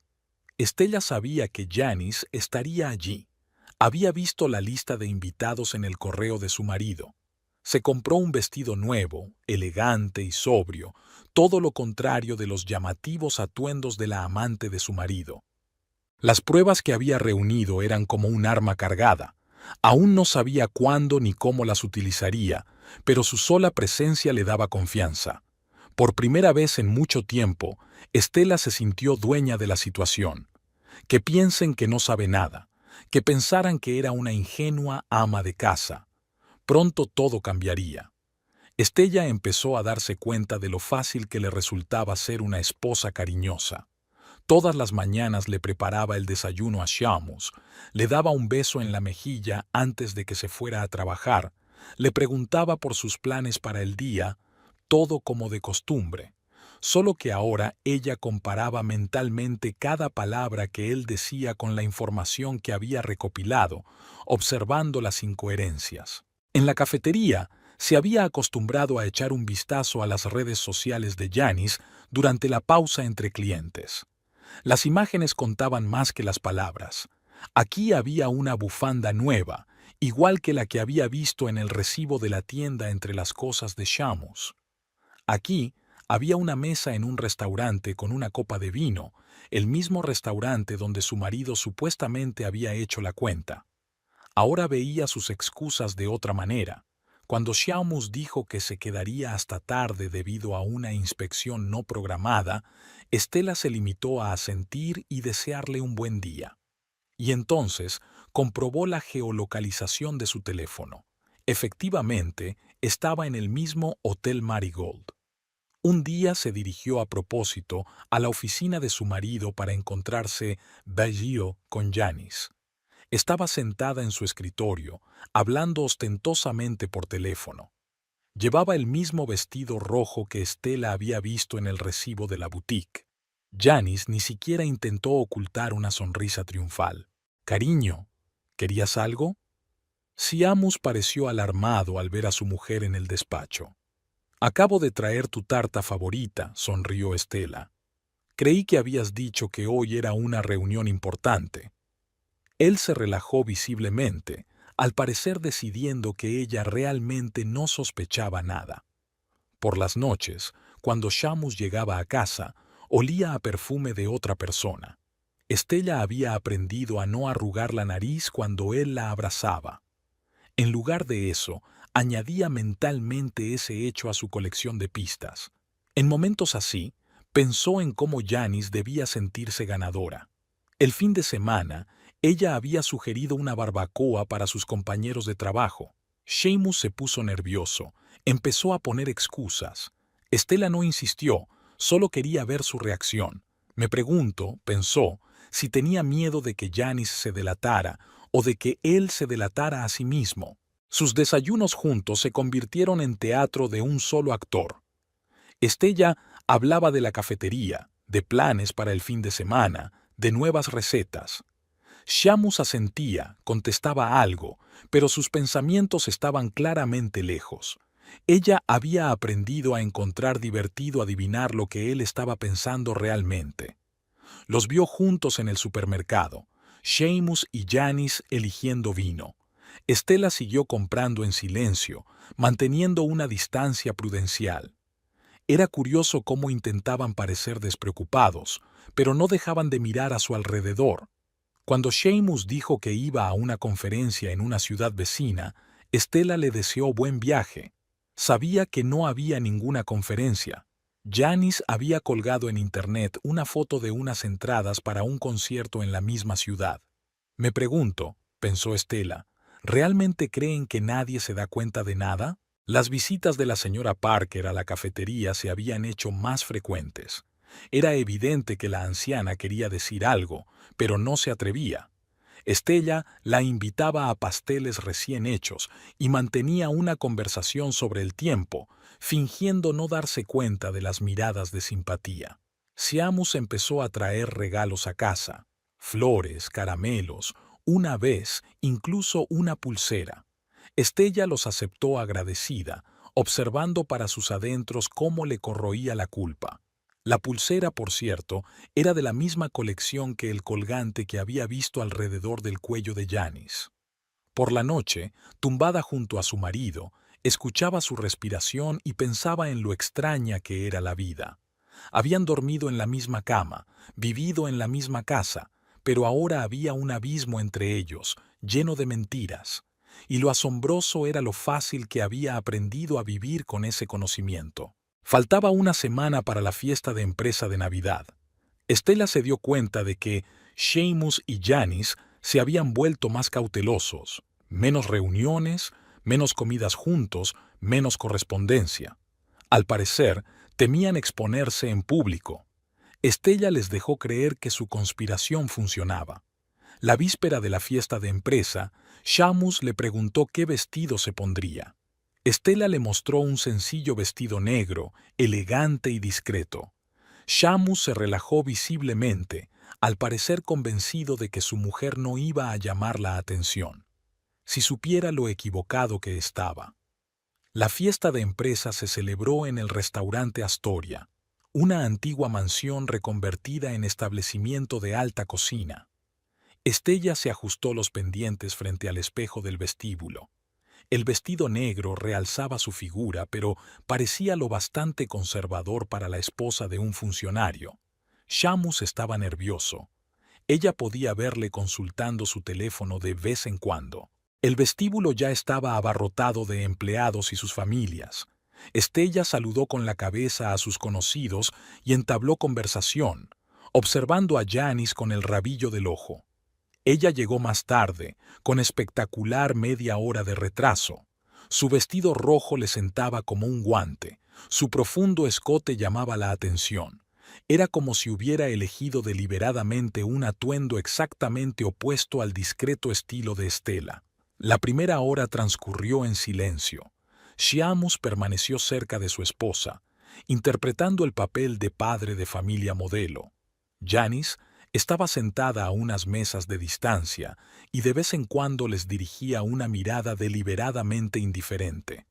Estella sabía que Janice estaría allí. Había visto la lista de invitados en el correo de su marido. Se compró un vestido nuevo, elegante y sobrio, todo lo contrario de los llamativos atuendos de la amante de su marido. Las pruebas que había reunido eran como un arma cargada. Aún no sabía cuándo ni cómo las utilizaría, pero su sola presencia le daba confianza. Por primera vez en mucho tiempo, Estela se sintió dueña de la situación. Que piensen que no sabe nada, que pensaran que era una ingenua ama de casa. Pronto todo cambiaría. Estella empezó a darse cuenta de lo fácil que le resultaba ser una esposa cariñosa. Todas las mañanas le preparaba el desayuno a Seamus, le daba un beso en la mejilla antes de que se fuera a trabajar, le preguntaba por sus planes para el día, todo como de costumbre, solo que ahora ella comparaba mentalmente cada palabra que él decía con la información que había recopilado, observando las incoherencias. En la cafetería se había acostumbrado a echar un vistazo a las redes sociales de Janice durante la pausa entre clientes. Las imágenes contaban más que las palabras. Aquí había una bufanda nueva, igual que la que había visto en el recibo de la tienda entre las cosas de Seamus. Aquí había una mesa en un restaurante con una copa de vino, el mismo restaurante donde su marido supuestamente había hecho la cuenta. Ahora veía sus excusas de otra manera. Cuando Seamus dijo que se quedaría hasta tarde debido a una inspección no programada, Estela se limitó a asentir y desearle un buen día. Y entonces comprobó la geolocalización de su teléfono. Efectivamente, estaba en el mismo Hotel Marigold. Un día se dirigió a propósito a la oficina de su marido para encontrarse Baggio con Janice. Estaba sentada en su escritorio, hablando ostentosamente por teléfono. Llevaba el mismo vestido rojo que Estela había visto en el recibo de la boutique. Janice ni siquiera intentó ocultar una sonrisa triunfal. «Cariño, ¿querías algo?» Seamus pareció alarmado al ver a su mujer en el despacho. «Acabo de traer tu tarta favorita», sonrió Estela. «Creí que habías dicho que hoy era una reunión importante». Él se relajó visiblemente, al parecer decidiendo que ella realmente no sospechaba nada. Por las noches, cuando Seamus llegaba a casa, olía a perfume de otra persona. Estella había aprendido a no arrugar la nariz cuando él la abrazaba. En lugar de eso, añadía mentalmente ese hecho a su colección de pistas. En momentos así, pensó en cómo Janice debía sentirse ganadora. El fin de semana, ella había sugerido una barbacoa para sus compañeros de trabajo. Seamus se puso nervioso, empezó a poner excusas. Estela no insistió, solo quería ver su reacción. Me pregunto, pensó, si tenía miedo de que Janice se delatara o de que él se delatara a sí mismo. Sus desayunos juntos se convirtieron en teatro de un solo actor. Estella hablaba de la cafetería, de planes para el fin de semana, de nuevas recetas. Seamus asentía, contestaba algo, pero sus pensamientos estaban claramente lejos. Ella había aprendido a encontrar divertido adivinar lo que él estaba pensando realmente. Los vio juntos en el supermercado, Seamus y Janice eligiendo vino. Estela siguió comprando en silencio, manteniendo una distancia prudencial. Era curioso cómo intentaban parecer despreocupados, pero no dejaban de mirar a su alrededor. Cuando Seamus dijo que iba a una conferencia en una ciudad vecina, Estela le deseó buen viaje. Sabía que no había ninguna conferencia. Janice había colgado en internet una foto de unas entradas para un concierto en la misma ciudad. Me pregunto, pensó Estela, ¿realmente creen que nadie se da cuenta de nada? Las visitas de la señora Parker a la cafetería se habían hecho más frecuentes. Era evidente que la anciana quería decir algo, pero no se atrevía. Estella la invitaba a pasteles recién hechos y mantenía una conversación sobre el tiempo, fingiendo no darse cuenta de las miradas de simpatía. Seamus empezó a traer regalos a casa, flores, caramelos, una vez incluso una pulsera. Estella los aceptó agradecida, observando para sus adentros cómo le corroía la culpa. La pulsera, por cierto, era de la misma colección que el colgante que había visto alrededor del cuello de Janice. Por la noche, tumbada junto a su marido, escuchaba su respiración y pensaba en lo extraña que era la vida. Habían dormido en la misma cama, vivido en la misma casa, pero ahora había un abismo entre ellos, lleno de mentiras. Y lo asombroso era lo fácil que había aprendido a vivir con ese conocimiento. Faltaba una semana para la fiesta de empresa de Navidad. Estela se dio cuenta de que Seamus y Janice se habían vuelto más cautelosos, menos reuniones, menos comidas juntos, menos correspondencia. Al parecer, temían exponerse en público. Estella les dejó creer que su conspiración funcionaba. La víspera de la fiesta de empresa, Seamus le preguntó qué vestido se pondría. Estela le mostró un sencillo vestido negro, elegante y discreto. Seamus se relajó visiblemente, al parecer convencido de que su mujer no iba a llamar la atención. Si supiera lo equivocado que estaba. La fiesta de empresa se celebró en el restaurante Astoria, una antigua mansión reconvertida en establecimiento de alta cocina. Estella se ajustó los pendientes frente al espejo del vestíbulo. El vestido negro realzaba su figura, pero parecía lo bastante conservador para la esposa de un funcionario. Seamus estaba nervioso. Ella podía verle consultando su teléfono de vez en cuando. El vestíbulo ya estaba abarrotado de empleados y sus familias. Estella saludó con la cabeza a sus conocidos y entabló conversación, observando a Janice con el rabillo del ojo. Ella llegó más tarde, con espectacular media hora de retraso. Su vestido rojo le sentaba como un guante, su profundo escote llamaba la atención. Era como si hubiera elegido deliberadamente un atuendo exactamente opuesto al discreto estilo de Estela. La primera hora transcurrió en silencio. Seamus permaneció cerca de su esposa, interpretando el papel de padre de familia modelo. Janice estaba sentada a unas mesas de distancia y de vez en cuando les dirigía una mirada deliberadamente indiferente.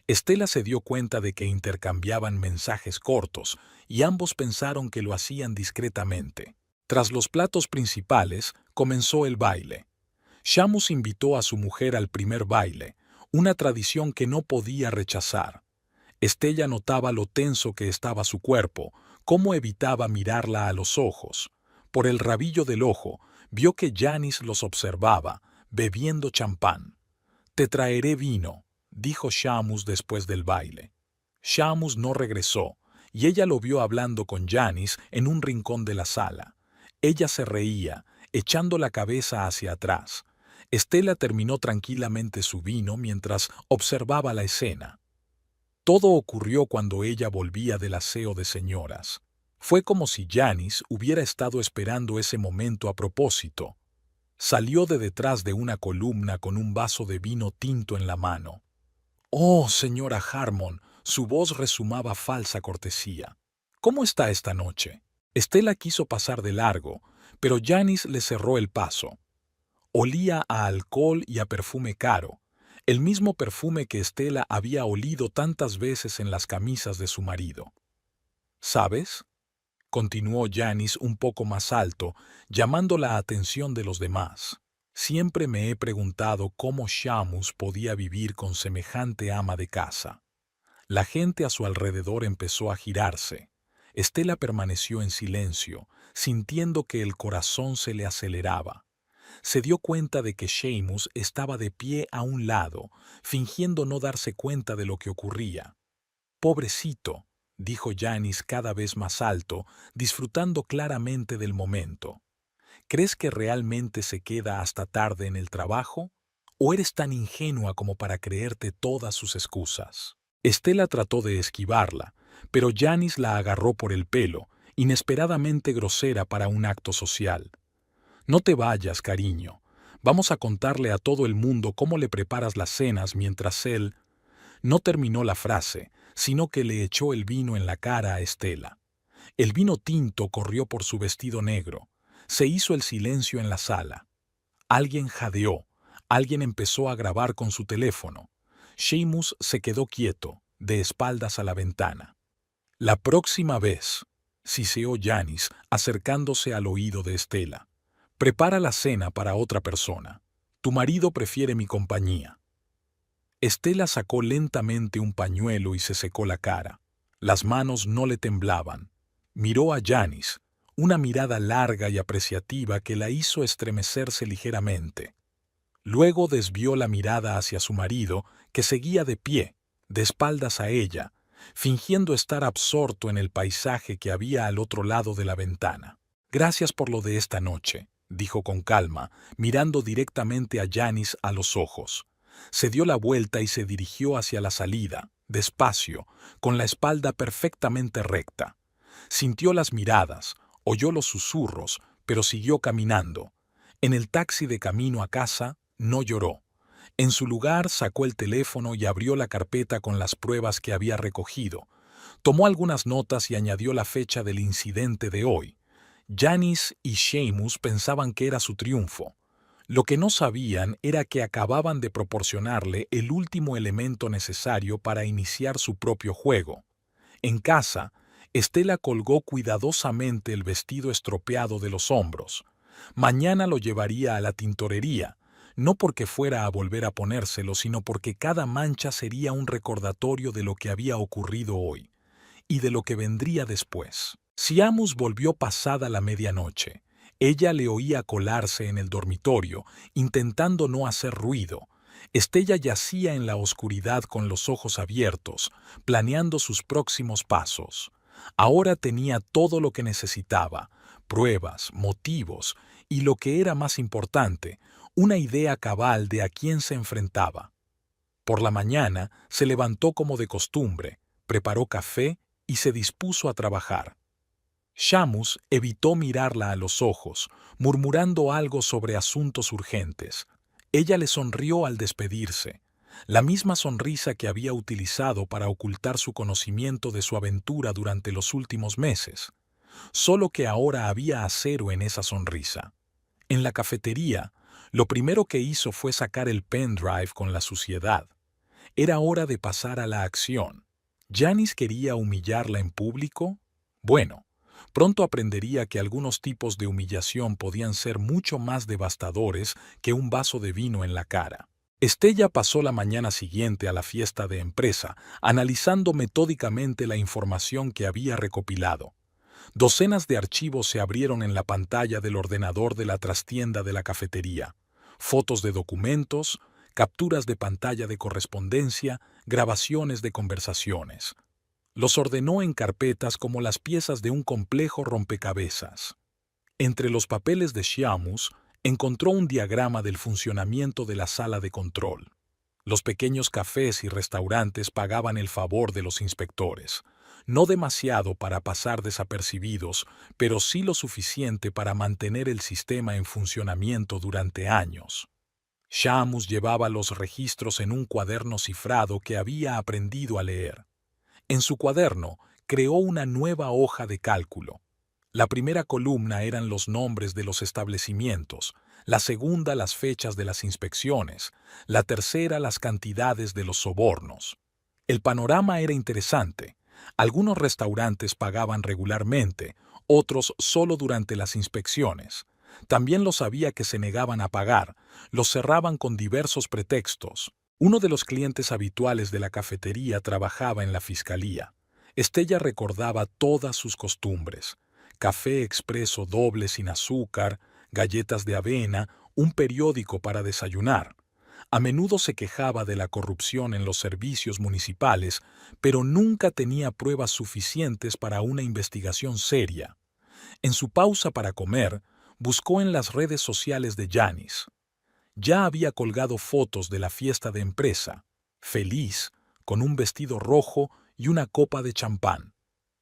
Estela se dio cuenta de que intercambiaban mensajes cortos y ambos pensaron que lo hacían discretamente. Tras los platos principales, comenzó el baile. Seamus invitó a su mujer al primer baile, una tradición que no podía rechazar. Estella notaba lo tenso que estaba su cuerpo, cómo evitaba mirarla a los ojos. Por el rabillo del ojo, vio que Janice los observaba, bebiendo champán. «Te traeré vino», dijo Shamus después del baile. Shamus no regresó, y ella lo vio hablando con Janice en un rincón de la sala. Ella se reía, echando la cabeza hacia atrás. Estela terminó tranquilamente su vino mientras observaba la escena. Todo ocurrió cuando ella volvía del aseo de señoras. Fue como si Janice hubiera estado esperando ese momento a propósito. Salió de detrás de una columna con un vaso de vino tinto en la mano. «Oh, señora Harmon», su voz rezumaba falsa cortesía. «¿Cómo está esta noche?» Estela quiso pasar de largo, pero Janice le cerró el paso. Olía a alcohol y a perfume caro, el mismo perfume que Estela había olido tantas veces en las camisas de su marido. «¿Sabes?», continuó Janice un poco más alto, llamando la atención de los demás. «Siempre me he preguntado cómo Shamus podía vivir con semejante ama de casa». La gente a su alrededor empezó a girarse. Estela permaneció en silencio, sintiendo que el corazón se le aceleraba. Se dio cuenta de que Shamus estaba de pie a un lado, fingiendo no darse cuenta de lo que ocurría. «Pobrecito», dijo Janice cada vez más alto, disfrutando claramente del momento. «¿Crees que realmente se queda hasta tarde en el trabajo? ¿O eres tan ingenua como para creerte todas sus excusas?» Estela trató de esquivarla, pero Janice la agarró por el pelo, inesperadamente grosera para un acto social. «No te vayas, cariño. Vamos a contarle a todo el mundo cómo le preparas las cenas mientras él...». No terminó la frase, sino que le echó el vino en la cara a Estela. El vino tinto corrió por su vestido negro. Se hizo el silencio en la sala. Alguien jadeó. Alguien empezó a grabar con su teléfono. Shamus se quedó quieto, de espaldas a la ventana. «La próxima vez», siseó Janice, acercándose al oído de Estela, «prepara la cena para otra persona. Tu marido prefiere mi compañía». Estela sacó lentamente un pañuelo y se secó la cara. Las manos no le temblaban. Miró a Janice, una mirada larga y apreciativa que la hizo estremecerse ligeramente. Luego desvió la mirada hacia su marido, que seguía de pie, de espaldas a ella, fingiendo estar absorto en el paisaje que había al otro lado de la ventana. «Gracias por lo de esta noche», dijo con calma, mirando directamente a Janice a los ojos. Se dio la vuelta y se dirigió hacia la salida, despacio, con la espalda perfectamente recta. Sintió las miradas, oyó los susurros, pero siguió caminando. En el taxi de camino a casa, no lloró. En su lugar sacó el teléfono y abrió la carpeta con las pruebas que había recogido. Tomó algunas notas y añadió la fecha del incidente de hoy. Janice y Shamus pensaban que era su triunfo. Lo que no sabían era que acababan de proporcionarle el último elemento necesario para iniciar su propio juego. En casa, Estela colgó cuidadosamente el vestido estropeado de los hombros. Mañana lo llevaría a la tintorería, no porque fuera a volver a ponérselo, sino porque cada mancha sería un recordatorio de lo que había ocurrido hoy y de lo que vendría después. Shamus volvió pasada la medianoche. Ella le oía colarse en el dormitorio, intentando no hacer ruido. Estella yacía en la oscuridad con los ojos abiertos, planeando sus próximos pasos. Ahora tenía todo lo que necesitaba: pruebas, motivos y, lo que era más importante, una idea cabal de a quién se enfrentaba. Por la mañana se levantó como de costumbre, preparó café y se dispuso a trabajar. Shamus evitó mirarla a los ojos, murmurando algo sobre asuntos urgentes. Ella le sonrió al despedirse, la misma sonrisa que había utilizado para ocultar su conocimiento de su aventura durante los últimos meses, solo que ahora había acero en esa sonrisa. En la cafetería, lo primero que hizo fue sacar el pendrive con la suciedad. Era hora de pasar a la acción. ¿Janice quería humillarla en público? Bueno, pronto aprendería que algunos tipos de humillación podían ser mucho más devastadores que un vaso de vino en la cara. Estella pasó la mañana siguiente a la fiesta de empresa, analizando metódicamente la información que había recopilado. Docenas de archivos se abrieron en la pantalla del ordenador de la trastienda de la cafetería. Fotos de documentos, capturas de pantalla de correspondencia, grabaciones de conversaciones. Los ordenó en carpetas como las piezas de un complejo rompecabezas. Entre los papeles de Shamus, encontró un diagrama del funcionamiento de la sala de control. Los pequeños cafés y restaurantes pagaban el favor de los inspectores. No demasiado para pasar desapercibidos, pero sí lo suficiente para mantener el sistema en funcionamiento durante años. Shamus llevaba los registros en un cuaderno cifrado que había aprendido a leer. En su cuaderno, creó una nueva hoja de cálculo. La primera columna eran los nombres de los establecimientos, la segunda las fechas de las inspecciones, la tercera las cantidades de los sobornos. El panorama era interesante. Algunos restaurantes pagaban regularmente, otros solo durante las inspecciones. También los había que se negaban a pagar, los cerraban con diversos pretextos. Uno de los clientes habituales de la cafetería trabajaba en la fiscalía. Estella recordaba todas sus costumbres: café expreso doble sin azúcar, galletas de avena, un periódico para desayunar. A menudo se quejaba de la corrupción en los servicios municipales, pero nunca tenía pruebas suficientes para una investigación seria. En su pausa para comer, buscó en las redes sociales de Yanis. Ya había colgado fotos de la fiesta de empresa, feliz, con un vestido rojo y una copa de champán.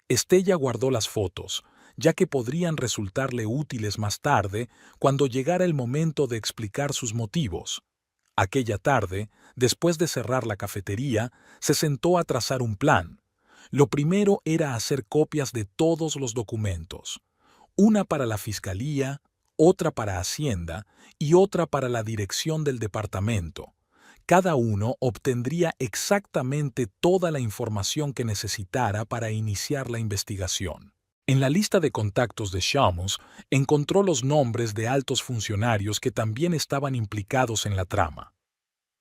Estella guardó las fotos, ya que podrían resultarle útiles más tarde cuando llegara el momento de explicar sus motivos. Aquella tarde, después de cerrar la cafetería, se sentó a trazar un plan. Lo primero era hacer copias de todos los documentos, una para la fiscalía, otra para Hacienda y otra para la dirección del departamento. Cada uno obtendría exactamente toda la información que necesitara para iniciar la investigación. En la lista de contactos de Shamus encontró los nombres de altos funcionarios que también estaban implicados en la trama.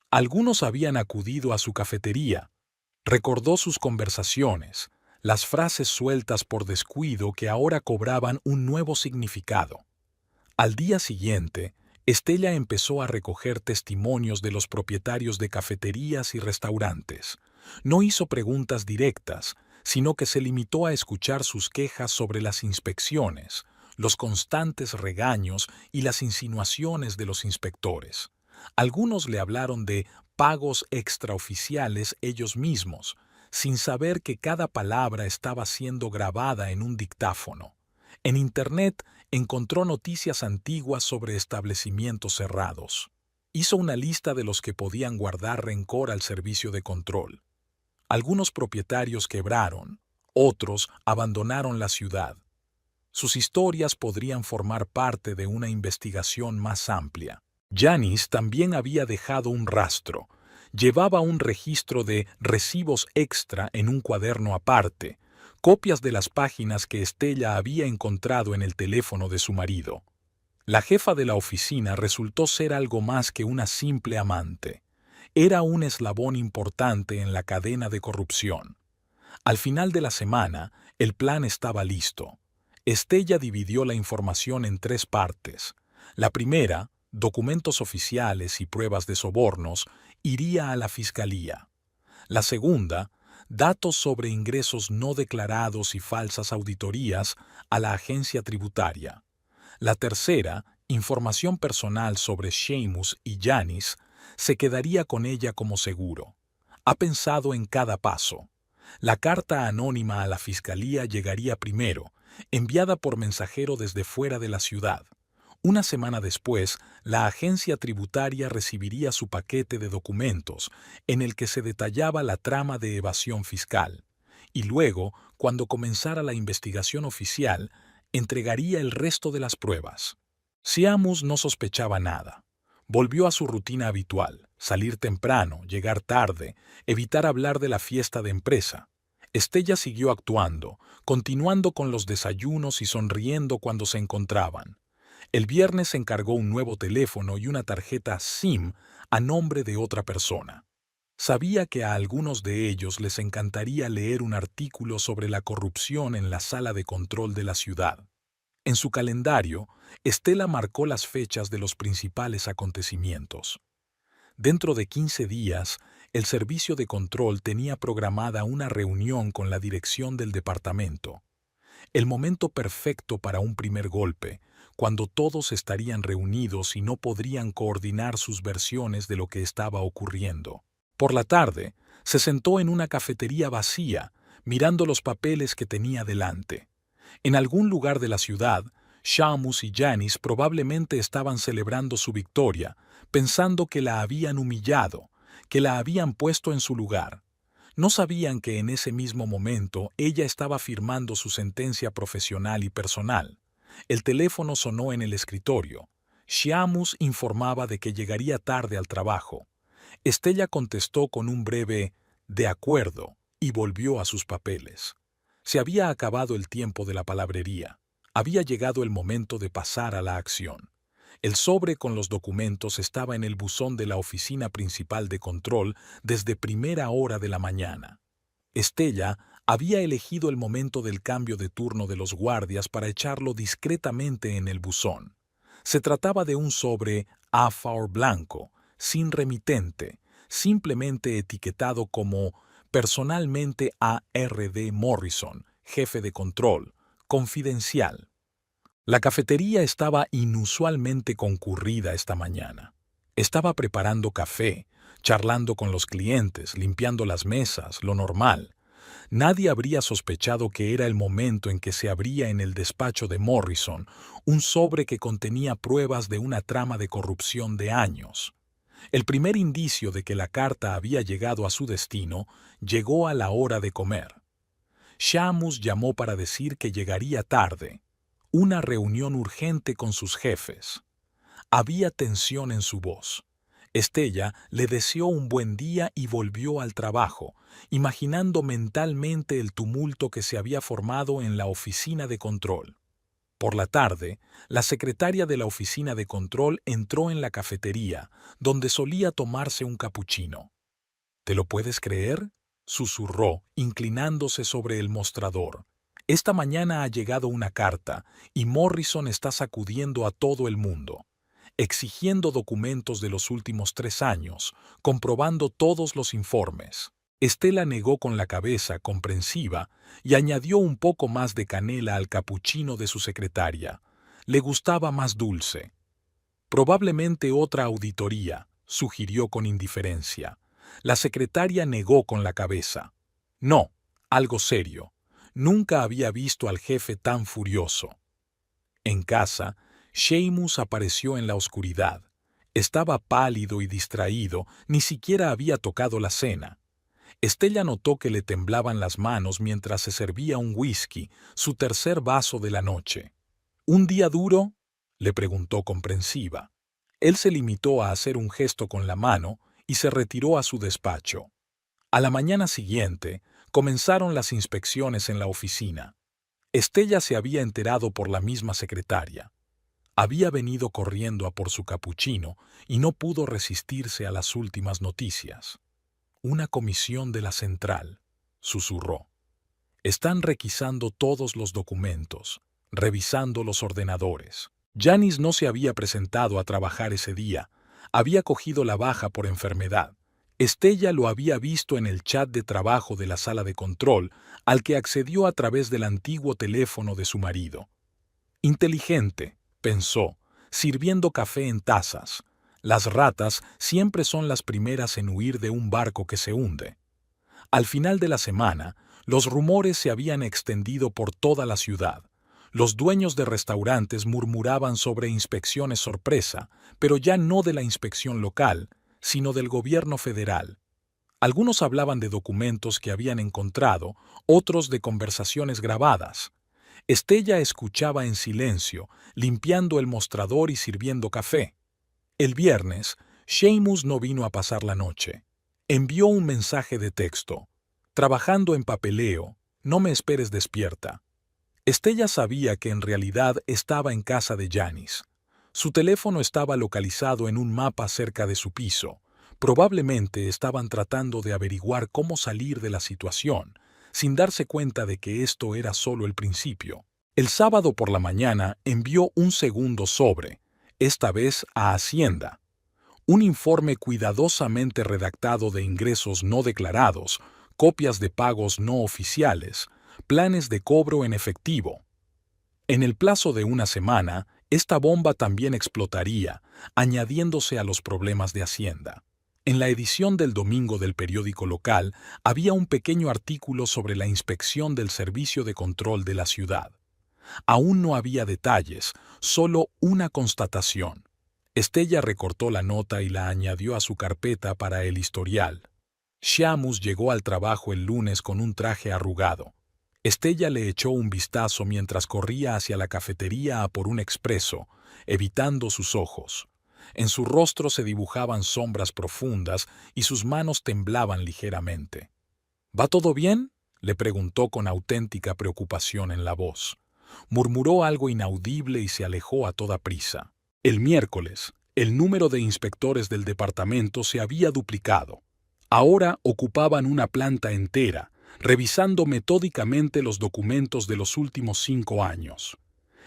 Algunos habían acudido a su cafetería. Recordó sus conversaciones, las frases sueltas por descuido que ahora cobraban un nuevo significado. Al día siguiente, Estella empezó a recoger testimonios de los propietarios de cafeterías y restaurantes. No hizo preguntas directas, sino que se limitó a escuchar sus quejas sobre las inspecciones, los constantes regaños y las insinuaciones de los inspectores. Algunos le hablaron de pagos extraoficiales ellos mismos, sin saber que cada palabra estaba siendo grabada en un dictáfono. En Internet encontró noticias antiguas sobre establecimientos cerrados. Hizo una lista de los que podían guardar rencor al servicio de control. Algunos propietarios quebraron, otros abandonaron la ciudad. Sus historias podrían formar parte de una investigación más amplia. Yanis también había dejado un rastro. Llevaba un registro de recibos extra en un cuaderno aparte, copias de las páginas que Estella había encontrado en el teléfono de su marido. La jefa de la oficina resultó ser algo más que una simple amante. Era un eslabón importante en la cadena de corrupción. Al final de la semana, el plan estaba listo. Estella dividió la información en 3 partes. La primera, documentos oficiales y pruebas de sobornos, iría a la fiscalía. La segunda, datos sobre ingresos no declarados y falsas auditorías, a la agencia tributaria. La tercera, información personal sobre Shamus y Yanis, se quedaría con ella como seguro. Ha pensado en cada paso. La carta anónima a la fiscalía llegaría primero, enviada por mensajero desde fuera de la ciudad. Una semana después, la agencia tributaria recibiría su paquete de documentos, en el que se detallaba la trama de evasión fiscal. Y luego, cuando comenzara la investigación oficial, entregaría el resto de las pruebas. Shamus no sospechaba nada. Volvió a su rutina habitual: salir temprano, llegar tarde, evitar hablar de la fiesta de empresa. Estella siguió actuando, continuando con los desayunos y sonriendo cuando se encontraban. El viernes encargó un nuevo teléfono y una tarjeta SIM a nombre de otra persona. Sabía que a algunos de ellos les encantaría leer un artículo sobre la corrupción en la sala de control de la ciudad. En su calendario, Estela marcó las fechas de los principales acontecimientos. Dentro de 15 días, el servicio de control tenía programada una reunión con la dirección del departamento. El momento perfecto para un primer golpe, cuando todos estarían reunidos y no podrían coordinar sus versiones de lo que estaba ocurriendo. Por la tarde, se sentó en una cafetería vacía, mirando los papeles que tenía delante. En algún lugar de la ciudad, Seamus y Janice probablemente estaban celebrando su victoria, pensando que la habían humillado, que la habían puesto en su lugar. No sabían que en ese mismo momento ella estaba firmando su sentencia profesional y personal. El teléfono sonó en el escritorio. Seamus informaba de que llegaría tarde al trabajo. Estella contestó con un breve «de acuerdo» y volvió a sus papeles. Se había acabado el tiempo de la palabrería. Había llegado el momento de pasar a la acción. El sobre con los documentos estaba en el buzón de la oficina principal de control desde primera hora de la mañana. Estella había elegido el momento del cambio de turno de los guardias para echarlo discretamente en el buzón. Se trataba de un sobre A4 blanco, sin remitente, simplemente etiquetado como «Personalmente a R.D. Morrison, jefe de control, confidencial». La cafetería estaba inusualmente concurrida esta mañana. Estaba preparando café, charlando con los clientes, limpiando las mesas, lo normal. Nadie habría sospechado que era el momento en que se abría en el despacho de Morrison un sobre que contenía pruebas de una trama de corrupción de años. El primer indicio de que la carta había llegado a su destino llegó a la hora de comer. Seamus llamó para decir que llegaría tarde. Una reunión urgente con sus jefes. Había tensión en su voz. Estella le deseó un buen día y volvió al trabajo, imaginando mentalmente el tumulto que se había formado en la oficina de control. Por la tarde, la secretaria de la oficina de control entró en la cafetería, donde solía tomarse un capuchino. ¿Te lo puedes creer?, susurró, inclinándose sobre el mostrador. Esta mañana ha llegado una carta y Morrison está sacudiendo a todo el mundo, exigiendo documentos de los últimos 3 años, comprobando todos los informes. Estela negó con la cabeza, comprensiva, y añadió un poco más de canela al capuchino de su secretaria. Le gustaba más dulce. Probablemente otra auditoría, sugirió con indiferencia. La secretaria negó con la cabeza. No, algo serio. Nunca había visto al jefe tan furioso. En casa, Seamus apareció en la oscuridad. Estaba pálido y distraído, ni siquiera había tocado la cena. Estella notó que le temblaban las manos mientras se servía un whisky, su tercer vaso de la noche. ¿Un día duro?, le preguntó comprensiva. Él se limitó a hacer un gesto con la mano y se retiró a su despacho. A la mañana siguiente, comenzaron las inspecciones en la oficina. Estella se había enterado por la misma secretaria. Había venido corriendo a por su capuchino y no pudo resistirse a las últimas noticias. Una comisión de la central, susurró. Están requisando todos los documentos, revisando los ordenadores. Janice no se había presentado a trabajar ese día. Había cogido la baja por enfermedad. Estella lo había visto en el chat de trabajo de la sala de control, al que accedió a través del antiguo teléfono de su marido. Inteligente, pensó, sirviendo café en tazas. Las ratas siempre son las primeras en huir de un barco que se hunde. Al final de la semana, los rumores se habían extendido por toda la ciudad. Los dueños de restaurantes murmuraban sobre inspecciones sorpresa, pero ya no de la inspección local, sino del gobierno federal. Algunos hablaban de documentos que habían encontrado, otros de conversaciones grabadas. Estella escuchaba en silencio, limpiando el mostrador y sirviendo café. El viernes, Seamus no vino a pasar la noche. Envió un mensaje de texto. Trabajando en papeleo, no me esperes despierta. Estella sabía que en realidad estaba en casa de Janice. Su teléfono estaba localizado en un mapa cerca de su piso. Probablemente estaban tratando de averiguar cómo salir de la situación, sin darse cuenta de que esto era solo el principio. El sábado por la mañana envió un segundo sobre, esta vez a Hacienda. Un informe cuidadosamente redactado de ingresos no declarados, copias de pagos no oficiales, planes de cobro en efectivo. En el plazo de una semana, esta bomba también explotaría, añadiéndose a los problemas de Hacienda. En la edición del domingo del periódico local había un pequeño artículo sobre la inspección del servicio de control de la ciudad. Aún no había detalles, solo una constatación. Estella recortó la nota y la añadió a su carpeta para el historial. Shamus llegó al trabajo el lunes con un traje arrugado. Estella le echó un vistazo mientras corría hacia la cafetería a por un expreso, evitando sus ojos. En su rostro se dibujaban sombras profundas y sus manos temblaban ligeramente. ¿Va todo bien?, le preguntó con auténtica preocupación en la voz. Murmuró algo inaudible y se alejó a toda prisa. El miércoles, el número de inspectores del departamento se había duplicado. Ahora ocupaban una planta entera, revisando metódicamente los documentos de los últimos 5 años.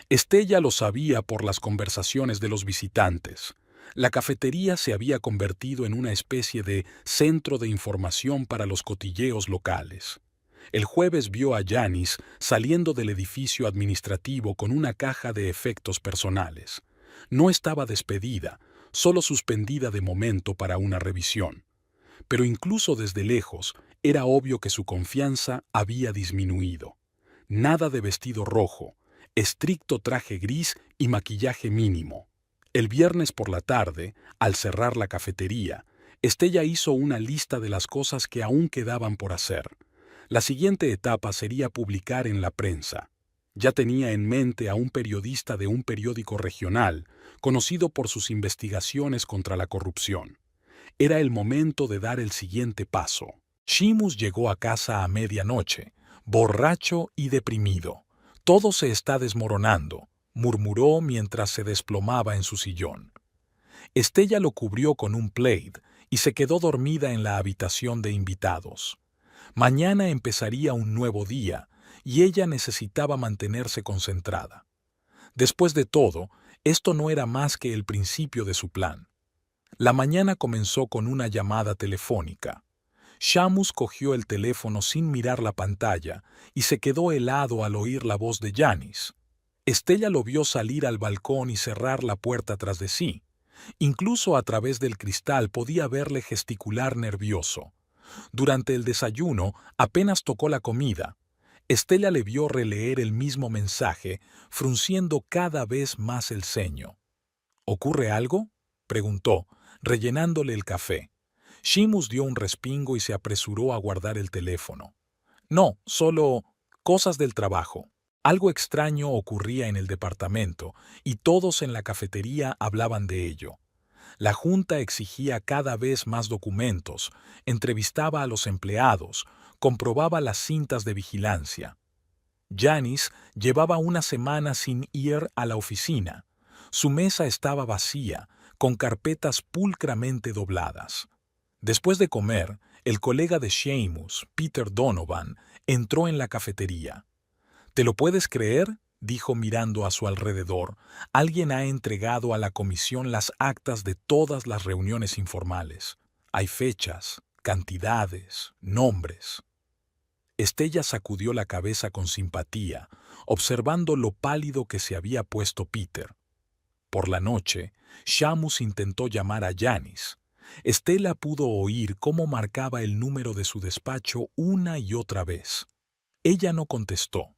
Estella lo sabía por las conversaciones de los visitantes. La cafetería se había convertido en una especie de centro de información para los cotilleos locales. El jueves vio a Janice saliendo del edificio administrativo con una caja de efectos personales. No estaba despedida, solo suspendida de momento para una revisión. Pero incluso desde lejos, era obvio que su confianza había disminuido. Nada de vestido rojo, estricto traje gris y maquillaje mínimo. El viernes por la tarde, al cerrar la cafetería, Estella hizo una lista de las cosas que aún quedaban por hacer. La siguiente etapa sería publicar en la prensa. Ya tenía en mente a un periodista de un periódico regional, conocido por sus investigaciones contra la corrupción. Era el momento de dar el siguiente paso. Shamus llegó a casa a medianoche, borracho y deprimido. Todo se está desmoronando, murmuró mientras se desplomaba en su sillón. Estella lo cubrió con un plaid y se quedó dormida en la habitación de invitados. Mañana empezaría un nuevo día y ella necesitaba mantenerse concentrada. Después de todo, esto no era más que el principio de su plan. La mañana comenzó con una llamada telefónica. Shamus cogió el teléfono sin mirar la pantalla y se quedó helado al oír la voz de Janice. Estella lo vio salir al balcón y cerrar la puerta tras de sí. Incluso a través del cristal podía verle gesticular nervioso. Durante el desayuno apenas tocó la comida. Estella le vio releer el mismo mensaje, frunciendo cada vez más el ceño. ¿Ocurre algo?, preguntó, rellenándole el café. Shamus dio un respingo y se apresuró a guardar el teléfono. No, solo cosas del trabajo. Algo extraño ocurría en el departamento y todos en la cafetería hablaban de ello. La junta exigía cada vez más documentos, entrevistaba a los empleados, comprobaba las cintas de vigilancia. Janice llevaba una semana sin ir a la oficina. Su mesa estaba vacía, con carpetas pulcramente dobladas. Después de comer, el colega de Shamus, Peter Donovan, entró en la cafetería. ¿Te lo puedes creer?, dijo mirando a su alrededor. Alguien ha entregado a la comisión las actas de todas las reuniones informales. Hay fechas, cantidades, nombres. Estella sacudió la cabeza con simpatía, observando lo pálido que se había puesto Peter. Por la noche, Shamus intentó llamar a Janice. Estella pudo oír cómo marcaba el número de su despacho una y otra vez. Ella no contestó.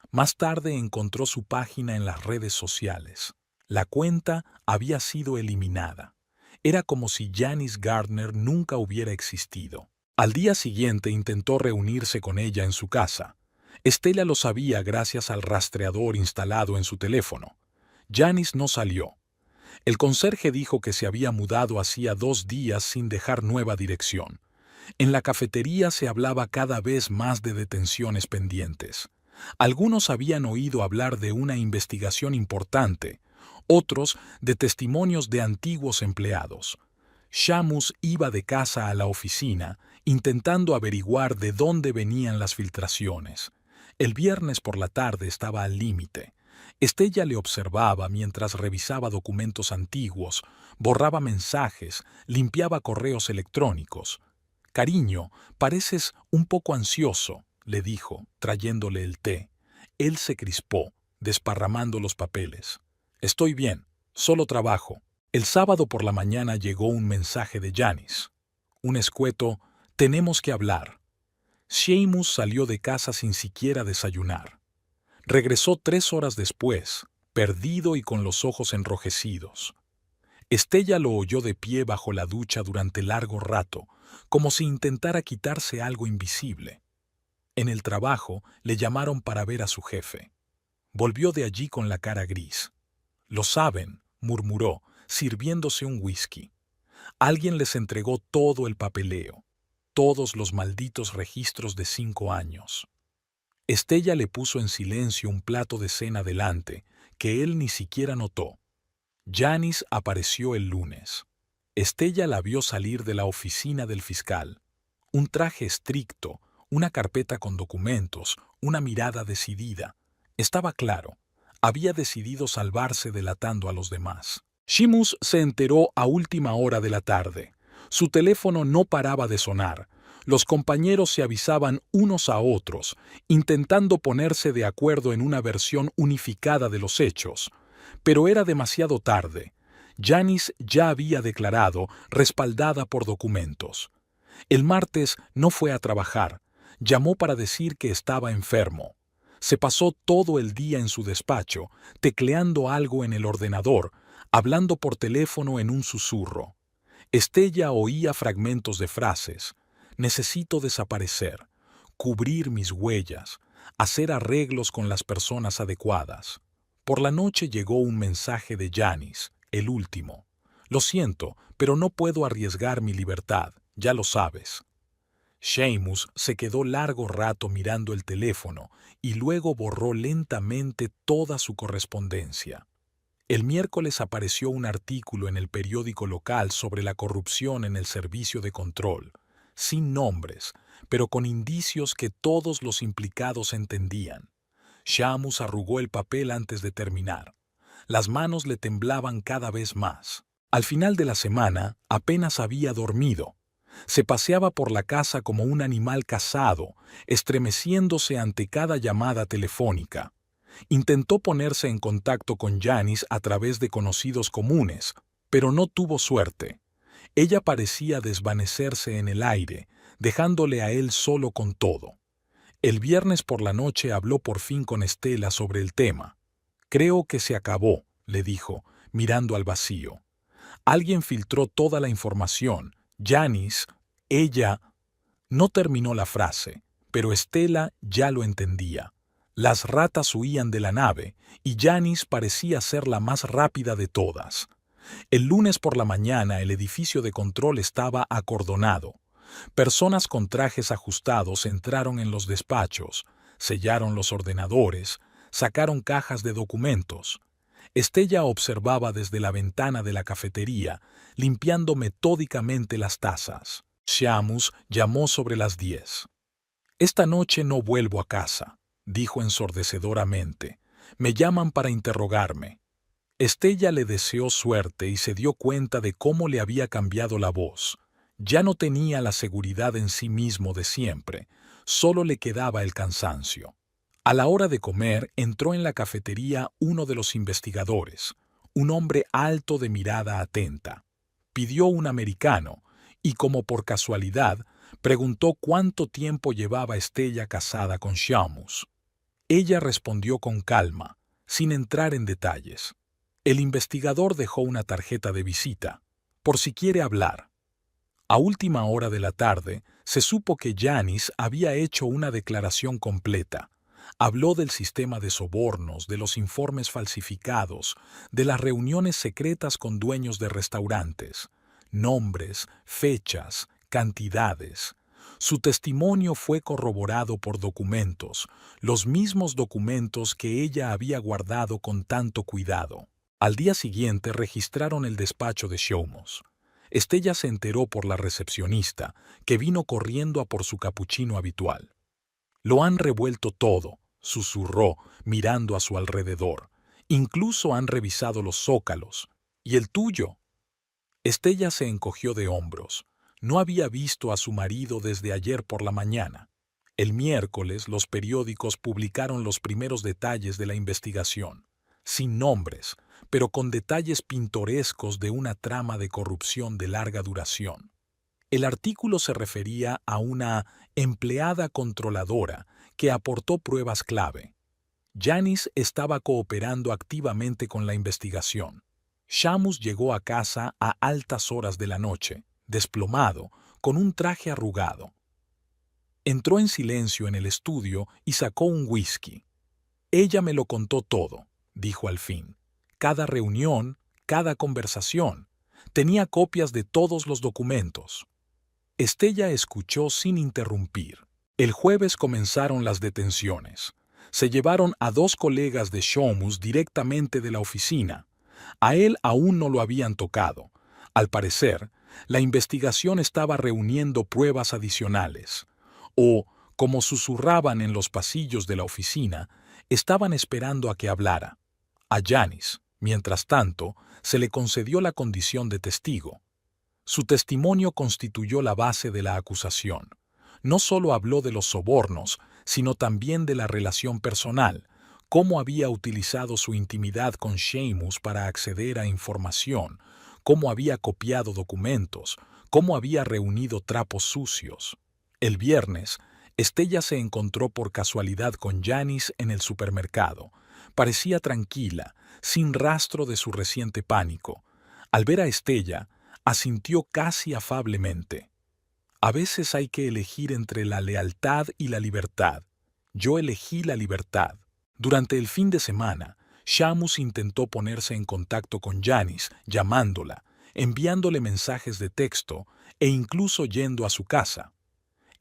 Más tarde encontró su página en las redes sociales. La cuenta había sido eliminada. Era como si Janice Gardner nunca hubiera existido. Al día siguiente intentó reunirse con ella en su casa. Estella lo sabía gracias al rastreador instalado en su teléfono. Janice no salió. El conserje dijo que se había mudado hacía 2 días sin dejar nueva dirección. En la cafetería se hablaba cada vez más de detenciones pendientes. Algunos habían oído hablar de una investigación importante, otros de testimonios de antiguos empleados. Shamus iba de casa a la oficina, intentando averiguar de dónde venían las filtraciones. El viernes por la tarde estaba al límite. Estella le observaba mientras revisaba documentos antiguos, borraba mensajes, limpiaba correos electrónicos. «Cariño, pareces un poco ansioso», le dijo, trayéndole el té. Él se crispó, desparramando los papeles. «Estoy bien, solo trabajo». El sábado por la mañana llegó un mensaje de Janice. Un escueto: «Tenemos que hablar». Seamus salió de casa sin siquiera desayunar. Regresó 3 horas después, perdido y con los ojos enrojecidos. Estella lo oyó de pie bajo la ducha durante largo rato, como si intentara quitarse algo invisible. En el trabajo le llamaron para ver a su jefe. Volvió de allí con la cara gris. «Lo saben», murmuró, sirviéndose un whisky. Alguien les entregó todo el papeleo, todos los malditos registros de 5 años. Estella le puso en silencio un plato de cena delante, que él ni siquiera notó. Janice apareció el lunes. Estella la vio salir de la oficina del fiscal. Un traje estricto, una carpeta con documentos, una mirada decidida. Estaba claro, había decidido salvarse delatando a los demás. Seamus se enteró a última hora de la tarde. Su teléfono no paraba de sonar. Los compañeros se avisaban unos a otros, intentando ponerse de acuerdo en una versión unificada de los hechos. Pero era demasiado tarde. Janice ya había declarado, respaldada por documentos. El martes no fue a trabajar. Llamó para decir que estaba enfermo. Se pasó todo el día en su despacho, tecleando algo en el ordenador, hablando por teléfono en un susurro. Estella oía fragmentos de frases. «Necesito desaparecer, cubrir mis huellas, hacer arreglos con las personas adecuadas». Por la noche llegó un mensaje de Janice, el último. «Lo siento, pero no puedo arriesgar mi libertad, ya lo sabes». Seamus se quedó largo rato mirando el teléfono y luego borró lentamente toda su correspondencia. El miércoles apareció un artículo en el periódico local sobre la corrupción en el servicio de control, sin nombres, pero con indicios que todos los implicados entendían. Seamus arrugó el papel antes de terminar. Las manos le temblaban cada vez más. Al final de la semana, apenas había dormido. Se paseaba por la casa como un animal cazado, estremeciéndose ante cada llamada telefónica. Intentó ponerse en contacto con Janice a través de conocidos comunes, pero no tuvo suerte. Ella parecía desvanecerse en el aire, dejándole a él solo con todo. El viernes por la noche habló por fin con Estella sobre el tema. «Creo que se acabó», le dijo, mirando al vacío. «Alguien filtró toda la información. Janice, ella...» No terminó la frase, pero Estella ya lo entendía. Las ratas huían de la nave y Janice parecía ser la más rápida de todas. El lunes por la mañana el edificio de control estaba acordonado. Personas con trajes ajustados entraron en los despachos, sellaron los ordenadores, sacaron cajas de documentos. Estella observaba desde la ventana de la cafetería, limpiando metódicamente las tazas. Seamus llamó sobre las 10. «Esta noche no vuelvo a casa», dijo ensordecedoramente. «Me llaman para interrogarme». Estella le deseó suerte y se dio cuenta de cómo le había cambiado la voz. Ya no tenía la seguridad en sí mismo de siempre, solo le quedaba el cansancio. A la hora de comer entró en la cafetería uno de los investigadores, un hombre alto de mirada atenta. Pidió un americano y, como por casualidad, preguntó cuánto tiempo llevaba Estella casada con Seamus. Ella respondió con calma, sin entrar en detalles. El investigador dejó una tarjeta de visita, por si quiere hablar. A última hora de la tarde, se supo que Janice había hecho una declaración completa. Habló del sistema de sobornos, de los informes falsificados, de las reuniones secretas con dueños de restaurantes. Nombres, fechas, cantidades. Su testimonio fue corroborado por documentos, los mismos documentos que ella había guardado con tanto cuidado. Al día siguiente registraron el despacho de Seamus. Estella se enteró por la recepcionista, que vino corriendo a por su capuchino habitual. «Lo han revuelto todo», susurró, mirando a su alrededor. Incluso han revisado los zócalos. ¿Y el tuyo? Estella se encogió de hombros. No había visto a su marido desde ayer por la mañana. El miércoles los periódicos publicaron los primeros detalles de la investigación, sin nombres, pero con detalles pintorescos de una trama de corrupción de larga duración. El artículo se refería a una empleada controladora que aportó pruebas clave. Janice estaba cooperando activamente con la investigación. Shamus llegó a casa a altas horas de la noche, desplomado, con un traje arrugado. Entró en silencio en el estudio y sacó un whisky. Ella me lo contó todo, dijo al fin. Cada reunión, cada conversación. Tenía copias de todos los documentos. Estella escuchó sin interrumpir. El jueves comenzaron las detenciones. Se llevaron a 2 colegas de Shamus directamente de la oficina. A él aún no lo habían tocado. Al parecer, la investigación estaba reuniendo pruebas adicionales. O, como susurraban en los pasillos de la oficina, estaban esperando a que hablara. A Janice, mientras tanto, se le concedió la condición de testigo. Su testimonio constituyó la base de la acusación. No solo habló de los sobornos, sino también de la relación personal, cómo había utilizado su intimidad con Shamus para acceder a información, cómo había copiado documentos, cómo había reunido trapos sucios. El viernes, Estella se encontró por casualidad con Janice en el supermercado. Parecía tranquila, sin rastro de su reciente pánico. Al ver a Estella, asintió casi afablemente. A veces hay que elegir entre la lealtad y la libertad. Yo elegí la libertad. Durante el fin de semana, Shamus intentó ponerse en contacto con Janice, llamándola, enviándole mensajes de texto e incluso yendo a su casa.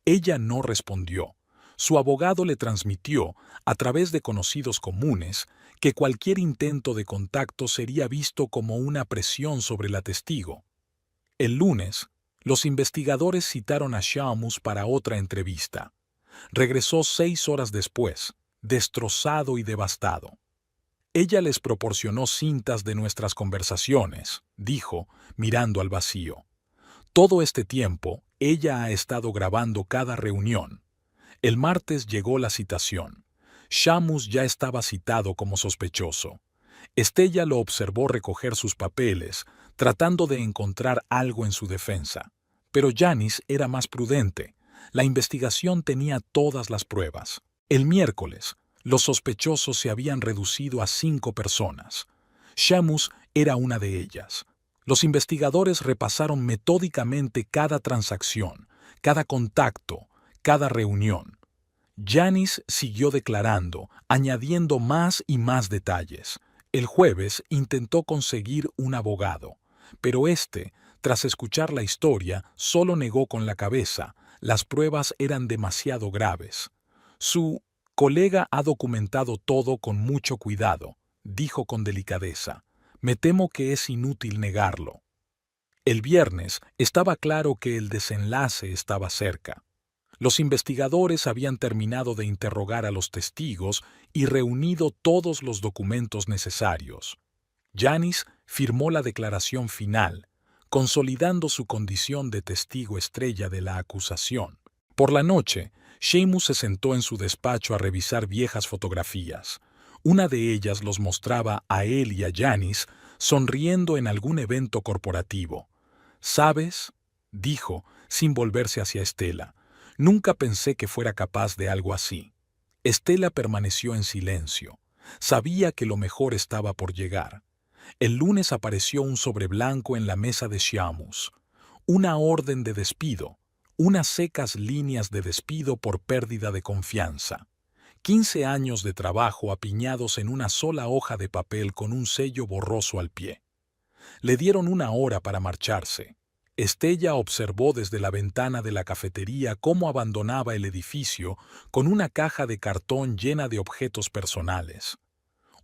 Ella no respondió. Su abogado le transmitió, a través de conocidos comunes, que cualquier intento de contacto sería visto como una presión sobre la testigo. El lunes, los investigadores citaron a Shamus para otra entrevista. Regresó 6 horas después, destrozado y devastado. Ella les proporcionó cintas de nuestras conversaciones, dijo, mirando al vacío. Todo este tiempo, ella ha estado grabando cada reunión. El martes llegó la citación. Shamus ya estaba citado como sospechoso. Estella lo observó recoger sus papeles, tratando de encontrar algo en su defensa. Pero Janice era más prudente. La investigación tenía todas las pruebas. El miércoles, los sospechosos se habían reducido a 5 personas. Shamus era una de ellas. Los investigadores repasaron metódicamente cada transacción, cada contacto, cada reunión. Janice siguió declarando, añadiendo más y más detalles. El jueves intentó conseguir un abogado, pero este, tras escuchar la historia, solo negó con la cabeza. Las pruebas eran demasiado graves. Su colega ha documentado todo con mucho cuidado, dijo con delicadeza. Me temo que es inútil negarlo. El viernes estaba claro que el desenlace estaba cerca. Los investigadores habían terminado de interrogar a los testigos y reunido todos los documentos necesarios. Janice firmó la declaración final, consolidando su condición de testigo estrella de la acusación. Por la noche, Shamus se sentó en su despacho a revisar viejas fotografías. Una de ellas los mostraba a él y a Janice sonriendo en algún evento corporativo. «¿Sabes?», dijo, sin volverse hacia Estela. «Nunca pensé que fuera capaz de algo así». Estela permaneció en silencio. Sabía que lo mejor estaba por llegar. El lunes apareció un sobre blanco en la mesa de Shamus. Una orden de despido, unas secas líneas de despido por pérdida de confianza. 15 años de trabajo apiñados en una sola hoja de papel con un sello borroso al pie. Le dieron 1 hora para marcharse. Estella observó desde la ventana de la cafetería cómo abandonaba el edificio con una caja de cartón llena de objetos personales.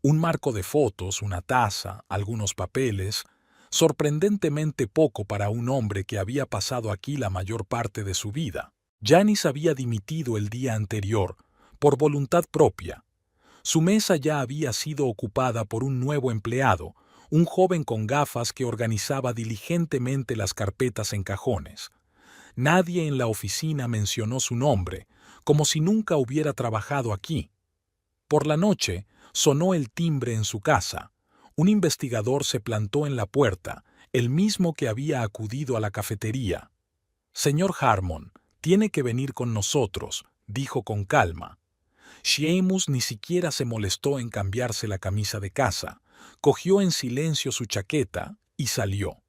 Un marco de fotos, una taza, algunos papeles, sorprendentemente poco para un hombre que había pasado aquí la mayor parte de su vida. Janice había dimitido el día anterior, por voluntad propia. Su mesa ya había sido ocupada por un nuevo empleado, un joven con gafas que organizaba diligentemente las carpetas en cajones. Nadie en la oficina mencionó su nombre, como si nunca hubiera trabajado aquí. Por la noche, sonó el timbre en su casa. Un investigador se plantó en la puerta, el mismo que había acudido a la cafetería. «Señor Harmon, tiene que venir con nosotros», dijo con calma. Seamus ni siquiera se molestó en cambiarse la camisa de casa, cogió en silencio su chaqueta y salió.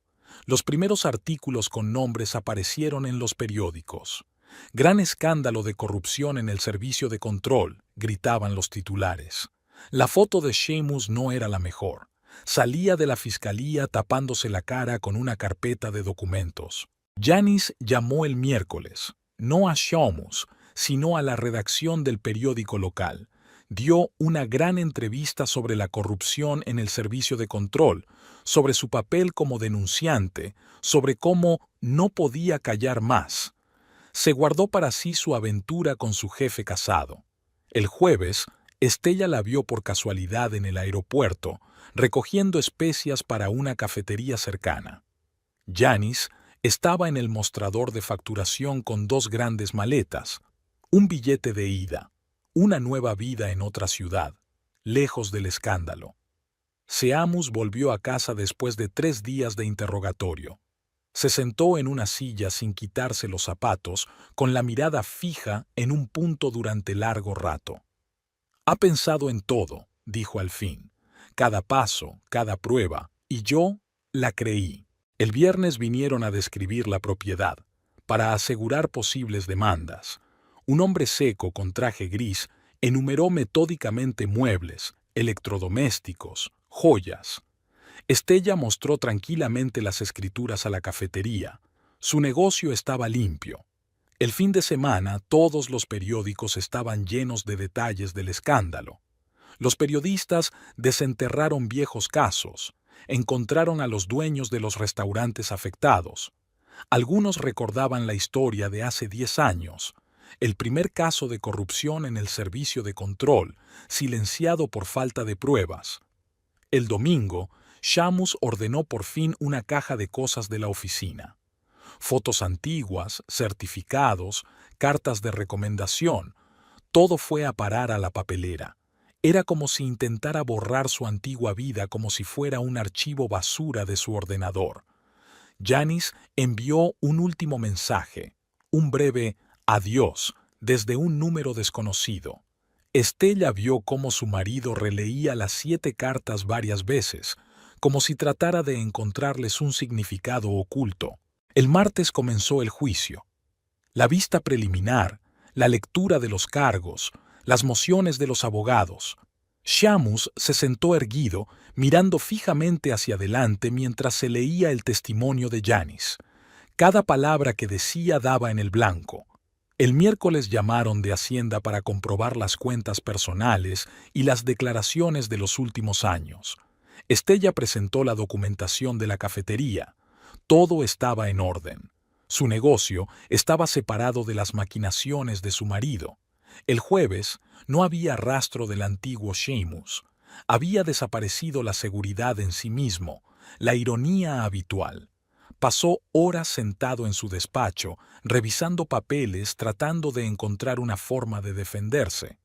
Los primeros artículos con nombres aparecieron en los periódicos. «Gran escándalo de corrupción en el servicio de control», gritaban los titulares. La foto de Seamus no era la mejor. Salía de la fiscalía tapándose la cara con una carpeta de documentos. Janice llamó el miércoles, no a Seamus, sino a la redacción del periódico local. Dio una gran entrevista sobre la corrupción en el servicio de control, sobre su papel como denunciante, sobre cómo no podía callar más. Se guardó para sí su aventura con su jefe casado. El jueves, Estella la vio por casualidad en el aeropuerto, recogiendo especias para una cafetería cercana. Janice estaba en el mostrador de facturación con dos grandes maletas, un billete de ida, una nueva vida en otra ciudad, lejos del escándalo. Seamus volvió a casa después de 3 días de interrogatorio. Se sentó en una silla sin quitarse los zapatos, con la mirada fija en un punto durante largo rato. «Ha pensado en todo», dijo al fin, «cada paso, cada prueba, y yo la creí». El viernes vinieron a describir la propiedad, para asegurar posibles demandas. Un hombre seco con traje gris enumeró metódicamente muebles, electrodomésticos, joyas. Estella mostró tranquilamente las escrituras a la cafetería. Su negocio estaba limpio. El fin de semana todos los periódicos estaban llenos de detalles del escándalo. Los periodistas desenterraron viejos casos, encontraron a los dueños de los restaurantes afectados. Algunos recordaban la historia de hace 10 años, el primer caso de corrupción en el servicio de control, silenciado por falta de pruebas. El domingo, Seamus ordenó por fin una caja de cosas de la oficina. Fotos antiguas, certificados, cartas de recomendación, todo fue a parar a la papelera. Era como si intentara borrar su antigua vida como si fuera un archivo basura de su ordenador. Janice envió un último mensaje, un breve adiós desde un número desconocido. Estella vio cómo su marido releía las 7 cartas varias veces, como si tratara de encontrarles un significado oculto. El martes comenzó el juicio. La vista preliminar, la lectura de los cargos, las mociones de los abogados. Seamus se sentó erguido, mirando fijamente hacia adelante mientras se leía el testimonio de Janice. Cada palabra que decía daba en el blanco. El miércoles llamaron de Hacienda para comprobar las cuentas personales y las declaraciones de los últimos años. Estella presentó la documentación de la cafetería. Todo estaba en orden. Su negocio estaba separado de las maquinaciones de su marido. El jueves no había rastro del antiguo Seamus. Había desaparecido la seguridad en sí mismo, la ironía habitual. Pasó horas sentado en su despacho, revisando papeles, tratando de encontrar una forma de defenderse.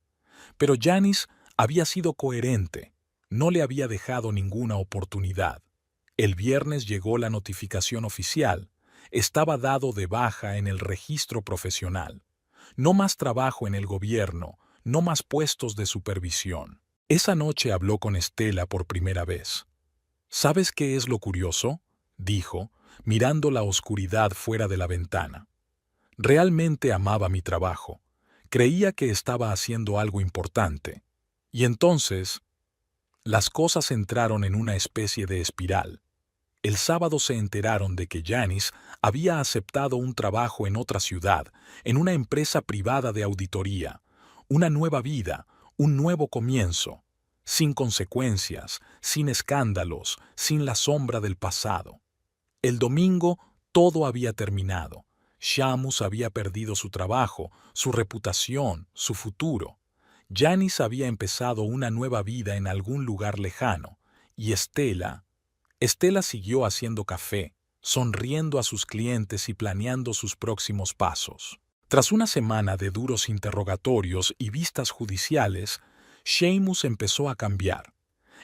Pero Janice había sido coherente. No le había dejado ninguna oportunidad. El viernes llegó la notificación oficial. Estaba dado de baja en el registro profesional. No más trabajo en el gobierno, no más puestos de supervisión. Esa noche habló con Estela por primera vez. «¿Sabes qué es lo curioso?», dijo, mirando la oscuridad fuera de la ventana. «Realmente amaba mi trabajo. Creía que estaba haciendo algo importante. Y entonces, las cosas entraron en una especie de espiral. El sábado se enteraron de que Janice había aceptado un trabajo en otra ciudad, en una empresa privada de auditoría, una nueva vida, un nuevo comienzo, sin consecuencias, sin escándalos, sin la sombra del pasado. El domingo todo había terminado. Seamus había perdido su trabajo, su reputación, su futuro. Janice había empezado una nueva vida en algún lugar lejano, y Estela siguió haciendo café, sonriendo a sus clientes y planeando sus próximos pasos. Tras una semana de duros interrogatorios y vistas judiciales, Seamus empezó a cambiar.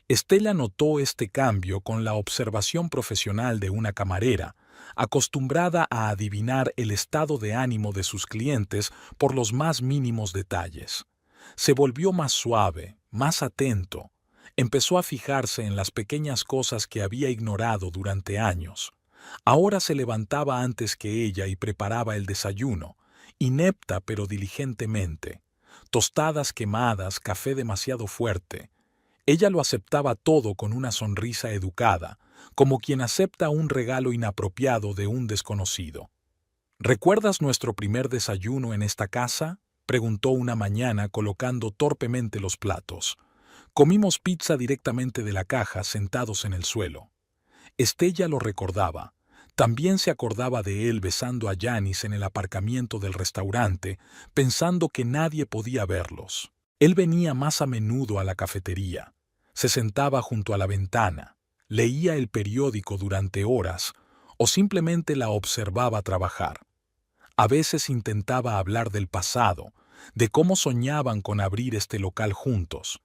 Estela notó este cambio con la observación profesional de una camarera, acostumbrada a adivinar el estado de ánimo de sus clientes por los más mínimos detalles. Se volvió más suave, más atento. Empezó a fijarse en las pequeñas cosas que había ignorado durante años. Ahora se levantaba antes que ella y preparaba el desayuno, inepta pero diligentemente. Tostadas quemadas, café demasiado fuerte. Ella lo aceptaba todo con una sonrisa educada, como quien acepta un regalo inapropiado de un desconocido. ¿Recuerdas nuestro primer desayuno en esta casa?, preguntó una mañana colocando torpemente los platos. Comimos pizza directamente de la caja sentados en el suelo. Estella lo recordaba. También se acordaba de él besando a Janice en el aparcamiento del restaurante, pensando que nadie podía verlos. Él venía más a menudo a la cafetería. Se sentaba junto a la ventana, leía el periódico durante horas o simplemente la observaba trabajar. A veces intentaba hablar del pasado, de cómo soñaban con abrir este local juntos.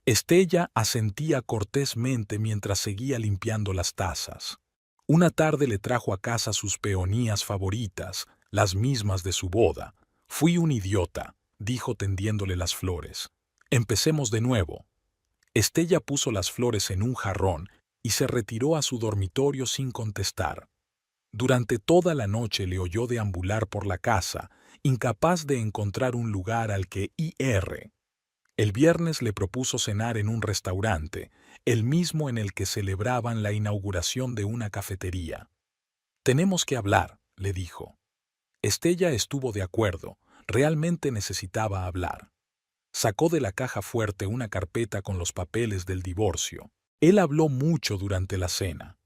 Estella asentía cortésmente mientras seguía limpiando las tazas. Una tarde le trajo a casa sus peonías favoritas, las mismas de su boda. «Fui un idiota», dijo tendiéndole las flores. «Empecemos de nuevo». Estella puso las flores en un jarrón y se retiró a su dormitorio sin contestar. Durante toda la noche le oyó deambular por la casa, incapaz de encontrar un lugar al que ir. El viernes le propuso cenar en un restaurante, el mismo en el que celebraban la inauguración de una cafetería. «Tenemos que hablar», le dijo. Estella estuvo de acuerdo, realmente necesitaba hablar. Sacó de la caja fuerte una carpeta con los papeles del divorcio. Él habló mucho durante la cena.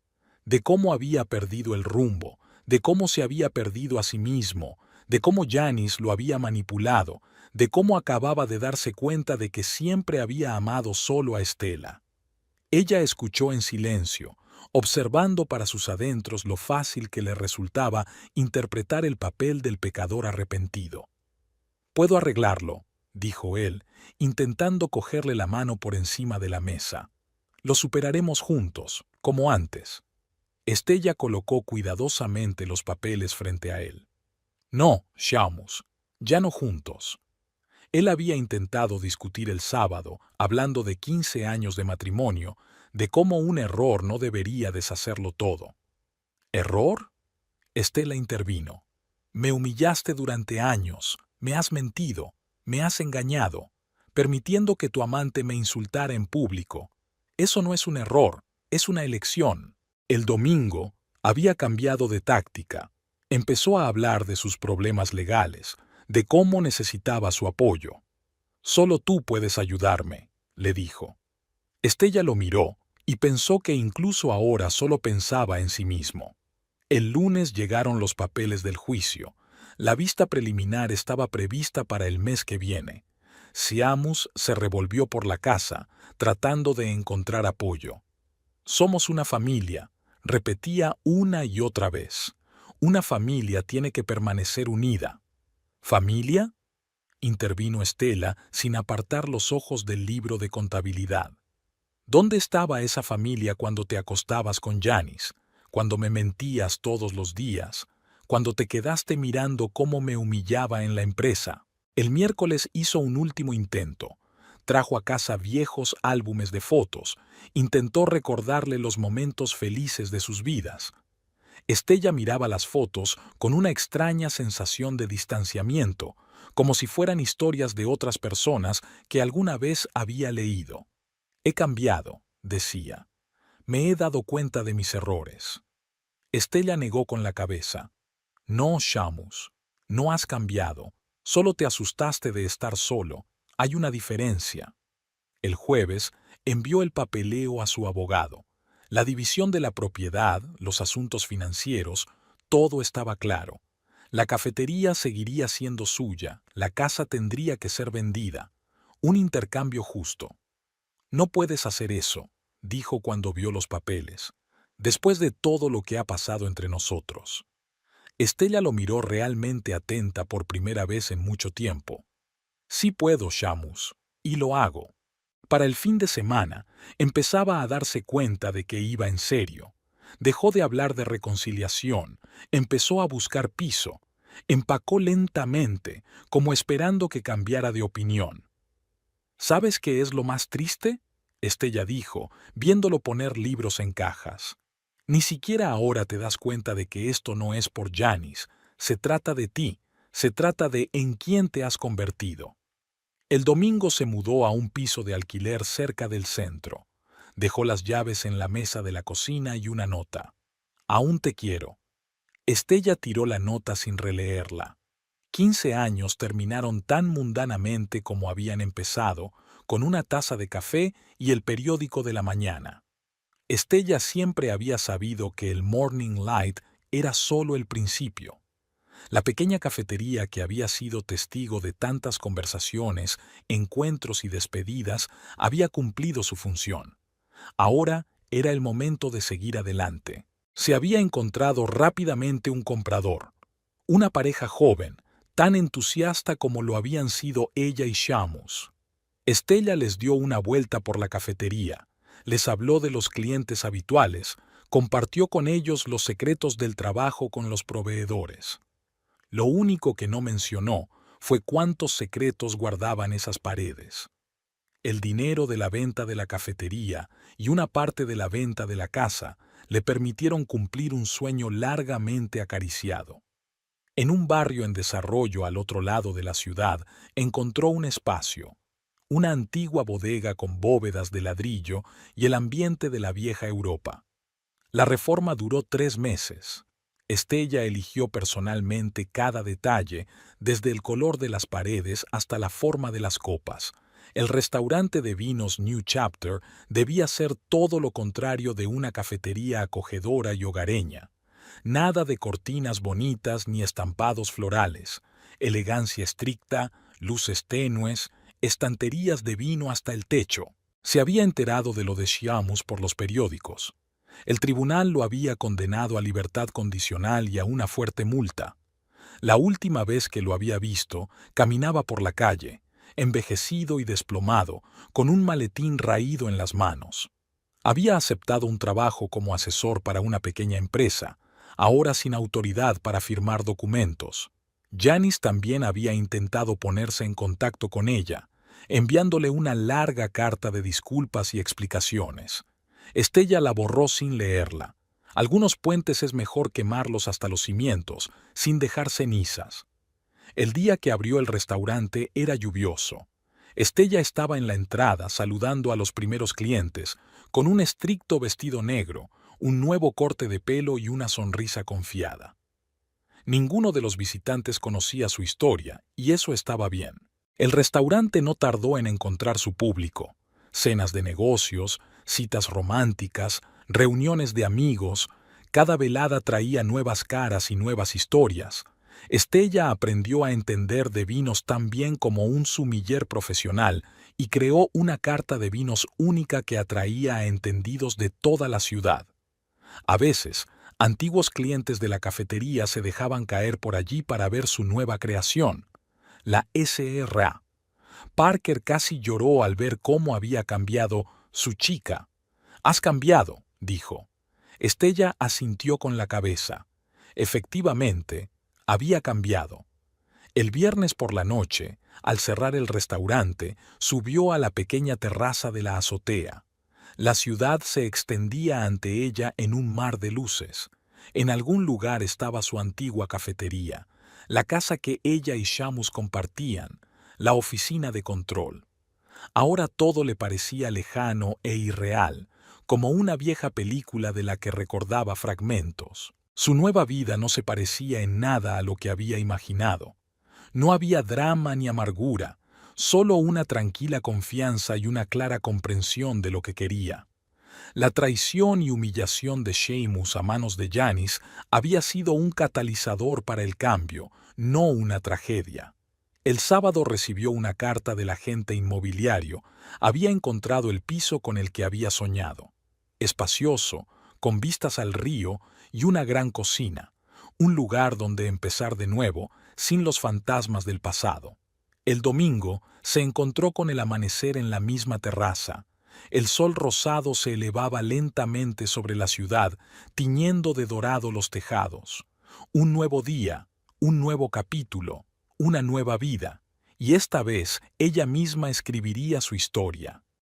De cómo había perdido el rumbo, de cómo se había perdido a sí mismo, de cómo Janice lo había manipulado, de cómo acababa de darse cuenta de que siempre había amado solo a Estela. Ella escuchó en silencio, observando para sus adentros lo fácil que le resultaba interpretar el papel del pecador arrepentido. «Puedo arreglarlo», dijo él, intentando cogerle la mano por encima de la mesa. «Lo superaremos juntos, como antes». Estella colocó cuidadosamente los papeles frente a él. «No, Seamus, ya no juntos». Él había intentado discutir el sábado, hablando de 15 años de matrimonio, de cómo un error no debería deshacerlo todo. ¿Error? Estela intervino. «Me humillaste durante años, me has mentido, me has engañado, permitiendo que tu amante me insultara en público. Eso no es un error, es una elección». El domingo había cambiado de táctica. Empezó a hablar de sus problemas legales, de cómo necesitaba su apoyo. «Solo tú puedes ayudarme», le dijo. Estella lo miró y pensó que incluso ahora solo pensaba en sí mismo. El lunes llegaron los papeles del juicio. La vista preliminar estaba prevista para el mes que viene. Seamus se revolvió por la casa, tratando de encontrar apoyo. «Somos una familia», repetía una y otra vez. «Una familia tiene que permanecer unida». «¿Familia?», intervino Estela sin apartar los ojos del libro de contabilidad. «¿Dónde estaba esa familia cuando te acostabas con Janice, cuando me mentías todos los días, cuando te quedaste mirando cómo me humillaba en la empresa?» El miércoles hizo un último intento. Trajo a casa viejos álbumes de fotos, intentó recordarle los momentos felices de sus vidas. Estella miraba las fotos con una extraña sensación de distanciamiento, como si fueran historias de otras personas que alguna vez había leído. «He cambiado», decía. «Me he dado cuenta de mis errores». Estella negó con la cabeza. «No, Seamus, no has cambiado. Solo te asustaste de estar solo. Hay una diferencia». El jueves envió el papeleo a su abogado. La división de la propiedad, los asuntos financieros, todo estaba claro. La cafetería seguiría siendo suya, la casa tendría que ser vendida. Un intercambio justo. No puedes hacer eso, dijo cuando vio los papeles, después de todo lo que ha pasado entre nosotros. Estella lo miró realmente atenta por primera vez en mucho tiempo. Sí puedo, Shamus, y lo hago. Para el fin de semana, empezaba a darse cuenta de que iba en serio. Dejó de hablar de reconciliación, empezó a buscar piso, empacó lentamente, como esperando que cambiara de opinión. ¿Sabes qué es lo más triste?, Estella dijo, viéndolo poner libros en cajas. Ni siquiera ahora te das cuenta de que esto no es por Janice, se trata de ti, se trata de en quién te has convertido. El domingo se mudó a un piso de alquiler cerca del centro. Dejó las llaves en la mesa de la cocina y una nota. Aún te quiero. Estella tiró la nota sin releerla. 15 años terminaron tan mundanamente como habían empezado, con una taza de café y el periódico de la mañana. Estella siempre había sabido que el Morning Light era solo el principio. La pequeña cafetería que había sido testigo de tantas conversaciones, encuentros y despedidas había cumplido su función. Ahora era el momento de seguir adelante. Se había encontrado rápidamente un comprador, una pareja joven, tan entusiasta como lo habían sido ella y Shamus. Estella les dio una vuelta por la cafetería, les habló de los clientes habituales, compartió con ellos los secretos del trabajo con los proveedores. Lo único que no mencionó fue cuántos secretos guardaban esas paredes. El dinero de la venta de la cafetería y una parte de la venta de la casa le permitieron cumplir un sueño largamente acariciado. En un barrio en desarrollo al otro lado de la ciudad encontró un espacio, una antigua bodega con bóvedas de ladrillo y el ambiente de la vieja Europa. La reforma duró 3 meses. Estella eligió personalmente cada detalle, desde el color de las paredes hasta la forma de las copas. El restaurante de vinos New Chapter debía ser todo lo contrario de una cafetería acogedora y hogareña. Nada de cortinas bonitas ni estampados florales, elegancia estricta, luces tenues, estanterías de vino hasta el techo. Se había enterado de lo de Shamus por los periódicos. El tribunal lo había condenado a libertad condicional y a una fuerte multa. La última vez que lo había visto, caminaba por la calle, envejecido y desplomado, con un maletín raído en las manos. Había aceptado un trabajo como asesor para una pequeña empresa, ahora sin autoridad para firmar documentos. Janice también había intentado ponerse en contacto con ella, enviándole una larga carta de disculpas y explicaciones. Estella la borró sin leerla. Algunos puentes es mejor quemarlos hasta los cimientos, sin dejar cenizas. El día que abrió el restaurante era lluvioso. Estella estaba en la entrada saludando a los primeros clientes, con un estricto vestido negro, un nuevo corte de pelo y una sonrisa confiada. Ninguno de los visitantes conocía su historia, y eso estaba bien. El restaurante no tardó en encontrar su público. Cenas de negocios, citas románticas, reuniones de amigos, cada velada traía nuevas caras y nuevas historias. Estella aprendió a entender de vinos tan bien como un sommelier profesional y creó una carta de vinos única que atraía a entendidos de toda la ciudad. A veces, antiguos clientes de la cafetería se dejaban caer por allí para ver su nueva creación, la SRA. Parker casi lloró al ver cómo había cambiado su chica. «Has cambiado», dijo. Estella asintió con la cabeza. Efectivamente, había cambiado. El viernes por la noche, al cerrar el restaurante, subió a la pequeña terraza de la azotea. La ciudad se extendía ante ella en un mar de luces. En algún lugar estaba su antigua cafetería, la casa que ella y Shamus compartían, la oficina de control. Ahora todo le parecía lejano e irreal, como una vieja película de la que recordaba fragmentos. Su nueva vida no se parecía en nada a lo que había imaginado. No había drama ni amargura, solo una tranquila confianza y una clara comprensión de lo que quería. La traición y humillación de Shamus a manos de Janice había sido un catalizador para el cambio, no una tragedia. El sábado recibió una carta del agente inmobiliario. Había encontrado el piso con el que había soñado. Espacioso, con vistas al río y una gran cocina. Un lugar donde empezar de nuevo, sin los fantasmas del pasado. El domingo se encontró con el amanecer en la misma terraza. El sol rosado se elevaba lentamente sobre la ciudad, tiñendo de dorado los tejados. Un nuevo día, un nuevo capítulo, una nueva vida, y esta vez ella misma escribiría su historia.